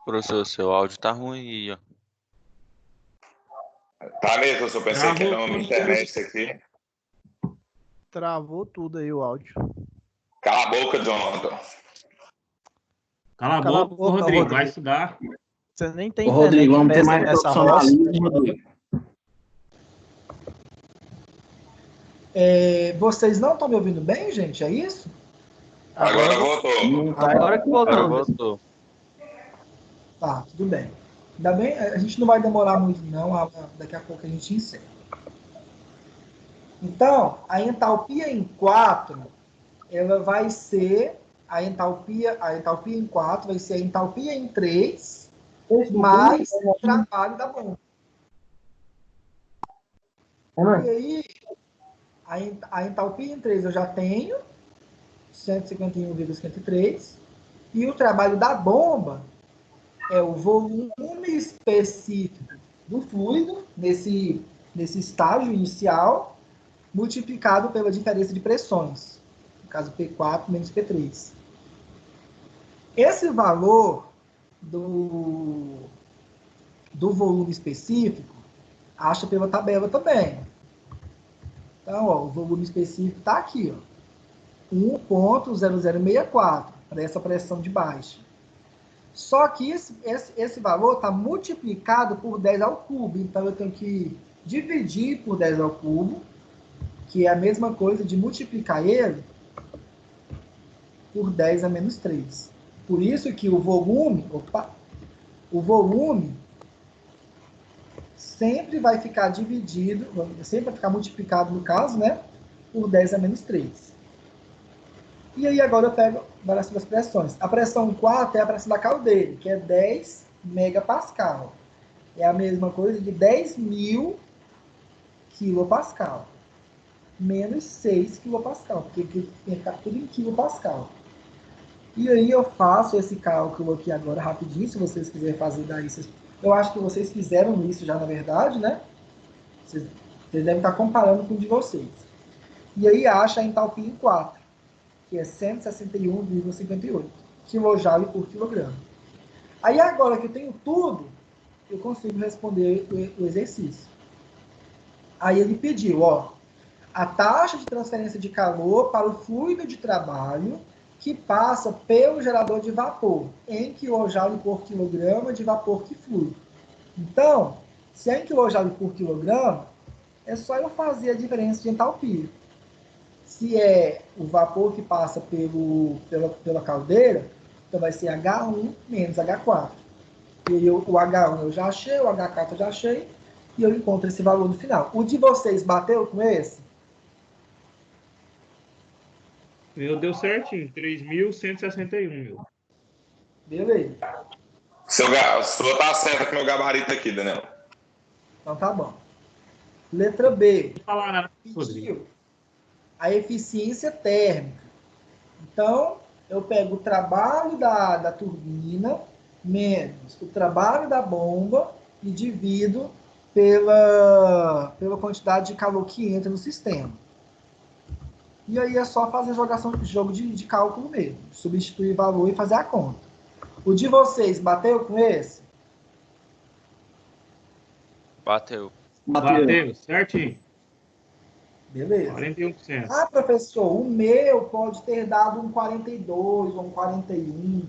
Professor, seu áudio tá ruim aí, ó. Tá mesmo, eu pensei que era uma internet aqui. Travou tudo aí o áudio. Cala a boca, Jonathan. Cala a Cala a boca, boca, Rodrigo, Rodrigo. vai estudar. Você nem tem Ô, Rodrigo, vamos ter mais essa roça. profissionalismo, Rodrigo. vocês não estão me ouvindo bem, gente? É isso? Agora voltou. Não tá Agora que Agora voltou. voltou. Tá, tudo bem. Ainda bem, a gente não vai demorar muito, não. Daqui a pouco a gente encerra. Então, a entalpia em 4, ela vai ser a entalpia em 4 vai ser a entalpia em 3 mais o trabalho da bomba. E aí, a entalpia em 3 eu já tenho, 151,53, e o trabalho da bomba é o volume específico do fluido, nesse estágio inicial, multiplicado pela diferença de pressões, no caso P4 menos P3. Esse valor do volume específico, acha pela tabela também. Então, ó, o volume específico está aqui, ó, 1,0064, para essa pressão de baixa. Só que esse valor está multiplicado por 10 ao cubo. Então, eu tenho que dividir por 10 ao cubo, que é a mesma coisa de multiplicar ele por 10 a menos 3. Por isso que o volume sempre vai ficar dividido, sempre vai ficar multiplicado, no caso, né, por 10 a menos 3. E aí agora eu pego a variação das pressões. A pressão 4 é a pressão da caldeira, que é 10 megapascal. É a mesma coisa de 10.000 quilopascal. Menos 6 quilopascal, porque aqui tem que ficar tudo em quilopascal. E aí eu faço esse cálculo aqui agora rapidinho, se vocês quiserem fazer daí. Eu acho que vocês fizeram isso já, na verdade, né? Vocês devem estar comparando com o de vocês. E aí acha a entalpia em 4. Que é 161,58 kJ por quilograma. Aí agora que eu tenho tudo, eu consigo responder o exercício. Aí ele pediu, ó, a taxa de transferência de calor para o fluido de trabalho que passa pelo gerador de vapor, em kJ por quilograma de vapor que flui. Então, se é em kJ por quilograma, é só eu fazer a diferença de entalpia. Se é o vapor que passa pela caldeira, então vai ser H1 menos H4. E aí o H1 eu já achei, o H4 eu já achei, e eu encontro esse valor no final. O de vocês bateu com esse? Meu deu certinho, 3.161, meu. Beleza. Sua tá certa com o meu gabarito aqui, Daniel. Então tá bom. Letra B. Não falar nada, Rodrigo. Pediu a eficiência térmica. Então, eu pego o trabalho da turbina menos o trabalho da bomba e divido pela quantidade de calor que entra no sistema. E aí é só fazer jogo de cálculo mesmo. Substituir valor e fazer a conta. O de vocês bateu com esse? Bateu. Bateu, certinho. Beleza. 41%. Ah, professor, o meu pode ter dado um 42 ou um 41.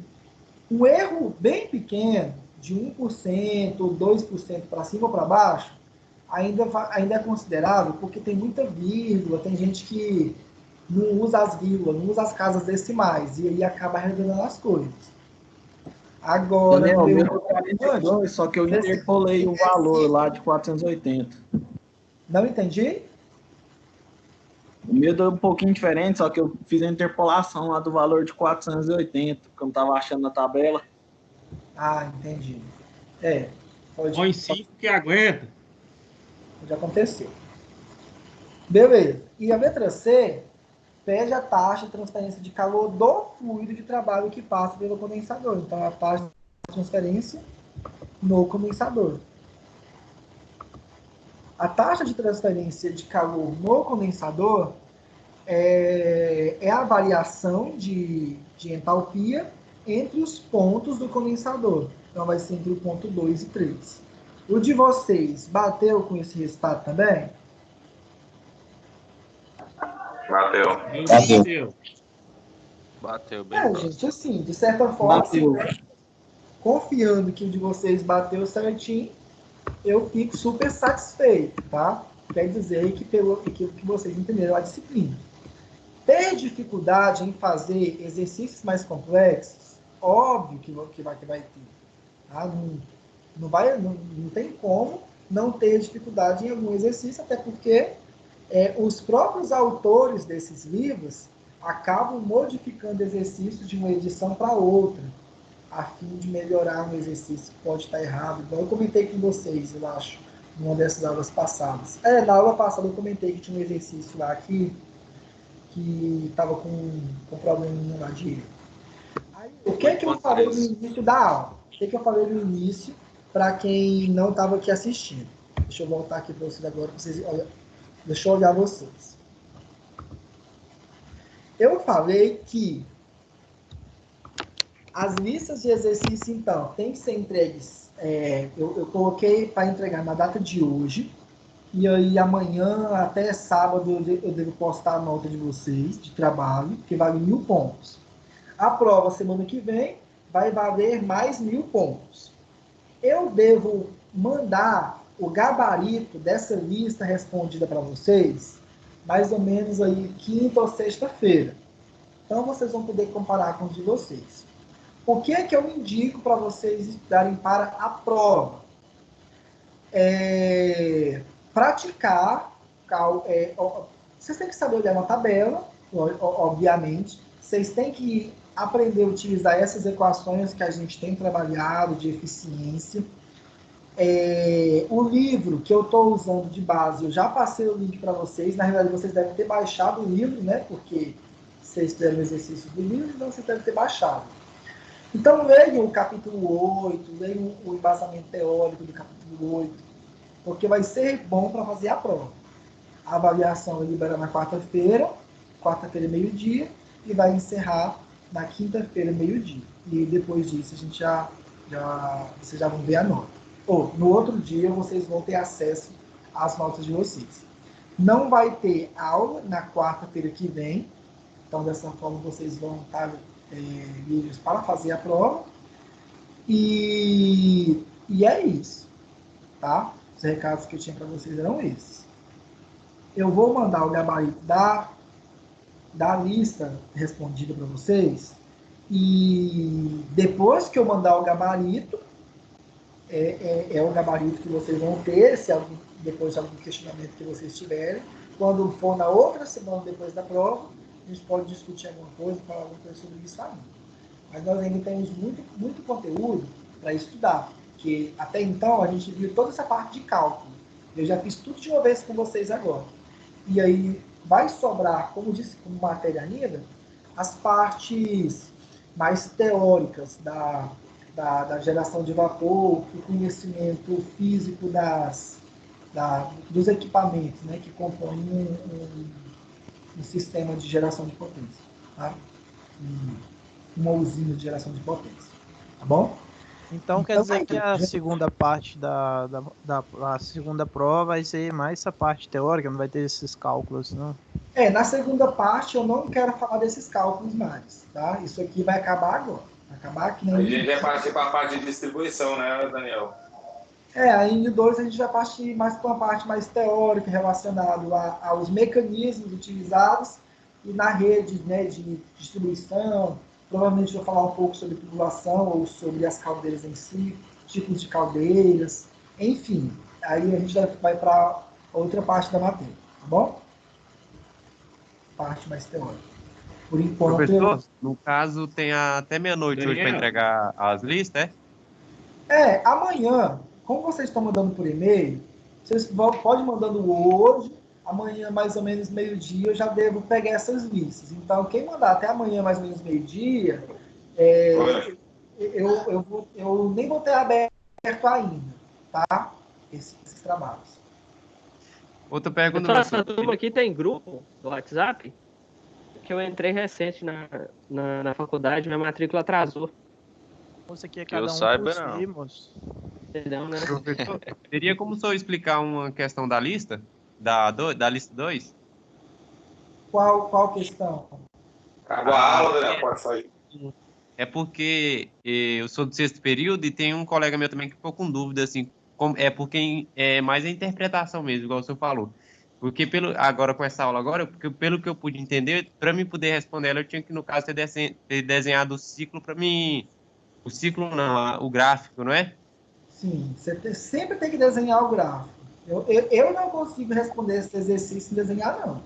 Um erro bem pequeno, de 1% ou 2% para cima ou para baixo, ainda é considerável, porque tem muita vírgula, tem gente que não usa as vírgulas, não usa as casas decimais, e aí acaba revelando as coisas. Agora, Daniel, no o meu meu deu 42, só que eu esse- interpolei o valor lá de 480. não entendi? O meu deu um pouquinho diferente, só que eu fiz a interpolação lá do valor de 480, que eu não estava achando na tabela. Ah, entendi. Pode Põe 5 que aguenta. acontecer. Beleza. E a letra C pede a taxa de transferência de calor do fluido de trabalho que passa pelo condensador. Então, a taxa de transferência no condensador. A taxa de transferência de calor no condensador é a variação de entalpia entre os pontos do condensador. Então, vai ser entre o ponto 2 e 3. O de vocês bateu com esse resultado também? Bateu. Bateu. Bateu bem próximo. Gente, assim, de certa forma, Bateu. confiando que o de vocês bateu certinho, eu fico super satisfeito, tá? Quer dizer que que vocês entenderam a disciplina. Ter dificuldade em fazer exercícios mais complexos, óbvio que vai ter. Tá? Não tem como não ter dificuldade em algum exercício, até porque os próprios autores desses livros acabam modificando exercícios de uma edição para outra, a fim de melhorar um exercício que pode estar errado. Então, eu comentei com vocês, eu acho, numa dessas aulas passadas. Na aula passada eu comentei que tinha um exercício lá que estava com probleminha lá de erro. O que eu falei no início da aula? O que eu falei no início para quem não estava aqui assistindo? Deixa eu voltar aqui para vocês agora, deixa eu olhar vocês. Eu falei que as listas de exercício, então, tem que ser entregues. Eu coloquei para entregar na data de hoje. E aí, amanhã até sábado, eu devo postar a nota de vocês, de trabalho, que vale 1.000 pontos. A prova, semana que vem, vai valer mais 1.000 pontos. Eu devo mandar o gabarito dessa lista respondida para vocês, mais ou menos aí quinta ou sexta-feira. Então, vocês vão poder comparar com os de vocês. O que é que eu indico para vocês estudarem para a prova? Praticar. Vocês têm que saber olhar na tabela, obviamente. Vocês têm que aprender a utilizar essas equações que a gente tem trabalhado de eficiência. O livro que eu estou usando de base, eu já passei o link para vocês. Na realidade, vocês devem ter baixado o livro, né? Porque vocês fizeram o exercício do livro, então vocês devem ter baixado. Então, leiam o capítulo 8, leiam o embasamento teórico do capítulo 8, porque vai ser bom para fazer a prova. A avaliação é liberada na quarta-feira, meio-dia, e vai encerrar na quinta-feira, meio-dia. E depois disso, a gente vocês já vão ver a nota. No outro dia, vocês vão ter acesso às notas de vocês. Não vai ter aula na quarta-feira que vem, então, dessa forma, vocês vão estar livres para fazer a prova. E é isso, tá? Os recados que eu tinha para vocês eram esses. Eu vou mandar o gabarito da lista respondida para vocês, e depois que eu mandar o gabarito, é o gabarito que vocês vão ter, depois de algum questionamento que vocês tiverem. Quando for na outra semana depois da prova, a gente pode discutir alguma coisa, falar alguma coisa sobre isso ainda. Mas nós ainda temos muito, muito conteúdo para estudar, porque até então a gente viu toda essa parte de cálculo. Eu já fiz tudo de uma vez com vocês agora. E aí vai sobrar, como disse, como matéria ainda, as partes mais teóricas da geração de vapor, o conhecimento físico dos equipamentos, né, que compõem um sistema de geração de potência, tá? Uma usina de geração de potência, tá bom? Então quer dizer que a segunda parte a segunda prova vai ser mais essa parte teórica, não vai ter esses cálculos, não? Na segunda parte eu não quero falar desses cálculos mais, tá? Isso aqui vai acabar agora. Vai acabar aqui. A gente vai partir para a parte de distribuição, né, Daniel? Aí em 2 a gente vai partir mais para uma parte mais teórica relacionada aos mecanismos utilizados e na rede, né, de distribuição. Provavelmente vou falar um pouco sobre tubulação ou sobre as caldeiras em si, tipos de caldeiras, enfim. Aí a gente vai para outra parte da matéria, tá bom? Parte mais teórica. Por enquanto. Professor, no caso, tem até meia-noite hoje para entregar as listas, é? Amanhã, como vocês estão mandando por e-mail, vocês podem mandando hoje, amanhã mais ou menos meio-dia eu já devo pegar essas listas. Então, quem mandar até amanhã mais ou menos meio-dia, eu nem vou ter aberto ainda, tá? Esses trabalhos. Outra pergunta. Essa turma aqui tem grupo do WhatsApp? Que eu entrei recente na faculdade, minha matrícula atrasou. Isso aqui é que eu saiba, não. Entendeu, né? Professor, teria como o senhor explicar uma questão da lista? Da lista 2? Qual questão? Acabou a aula, né? Pode sair. É porque eu sou do 6º período e tem um colega meu também que ficou com dúvida, assim, porque é mais a interpretação mesmo, igual o senhor falou. Porque agora com essa aula agora, porque pelo que eu pude entender, para mim poder responder ela, eu tinha que, no caso, ter desenhado o ciclo para mim. O ciclo não, o gráfico, não é? Sim, você sempre tem que desenhar o gráfico. Eu não consigo responder esse exercício sem desenhar, não.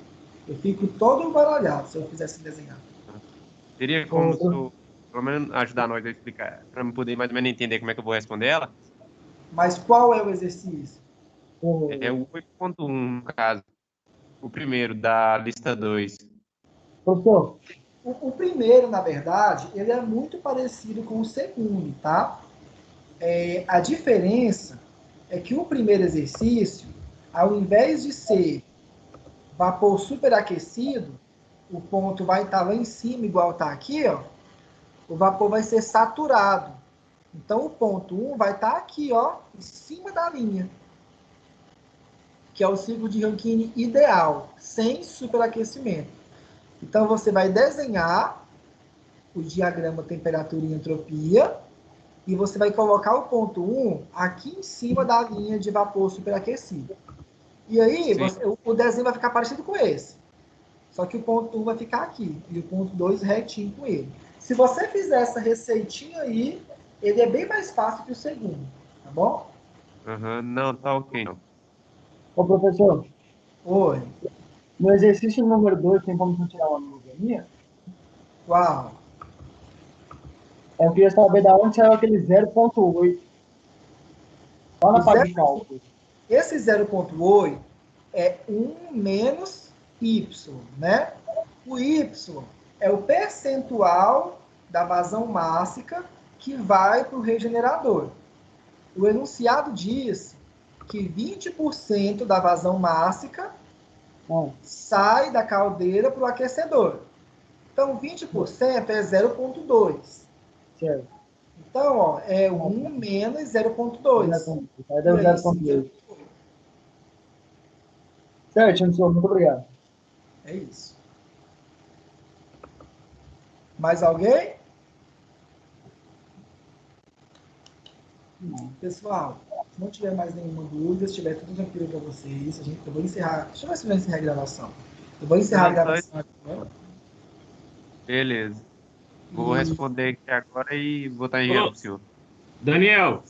Eu fico todo embaralhado se eu fizesse desenhar. Teria como, pelo menos, ajudar nós a explicar, para eu poder mais ou menos entender como é que eu vou responder ela? Mas qual é o exercício? É o 8.1, no caso. O primeiro, da lista 2. Professor, O primeiro, na verdade, ele é muito parecido com o segundo, tá? A diferença é que o primeiro exercício, ao invés de ser vapor superaquecido, o ponto vai estar lá em cima, igual está aqui, ó. O vapor vai ser saturado. Então, o ponto 1 vai estar aqui, ó, em cima da linha, que é o ciclo de Rankine ideal, sem superaquecimento. Então, você vai desenhar o diagrama temperatura e entropia e você vai colocar o ponto 1 aqui em cima da linha de vapor superaquecido. E aí, o desenho vai ficar parecido com esse. Só que o ponto 1 vai ficar aqui e o ponto 2 retinho com ele. Se você fizer essa receitinha aí, ele é bem mais fácil que o segundo, tá bom? Não, tá ok, não. Ô, professor. Oi. No exercício número 2, tem como tirar uma monogamia? Qual? Eu queria saber da onde saiu aquele 0.8. Lá na parte de cálculo. Esse 0.8 é 1 menos Y, né? O Y é o percentual da vazão mássica que vai para o regenerador. O enunciado diz que 20% da vazão mássica sai da caldeira para o aquecedor. Então, 20% é 0,2. Certo. Então, ó, é 1 menos 0,2. Aí deu 0,2. Certo, professor. Muito obrigado. É isso. Mais alguém? Pessoal, se não tiver mais nenhuma dúvida, se estiver tudo tranquilo para vocês, eu vou encerrar. Deixa eu ver se vai encerrar a gravação. Eu vou encerrar a gravação agora. Beleza. Vou responder aqui agora e botar em gelo pro senhor. Daniel,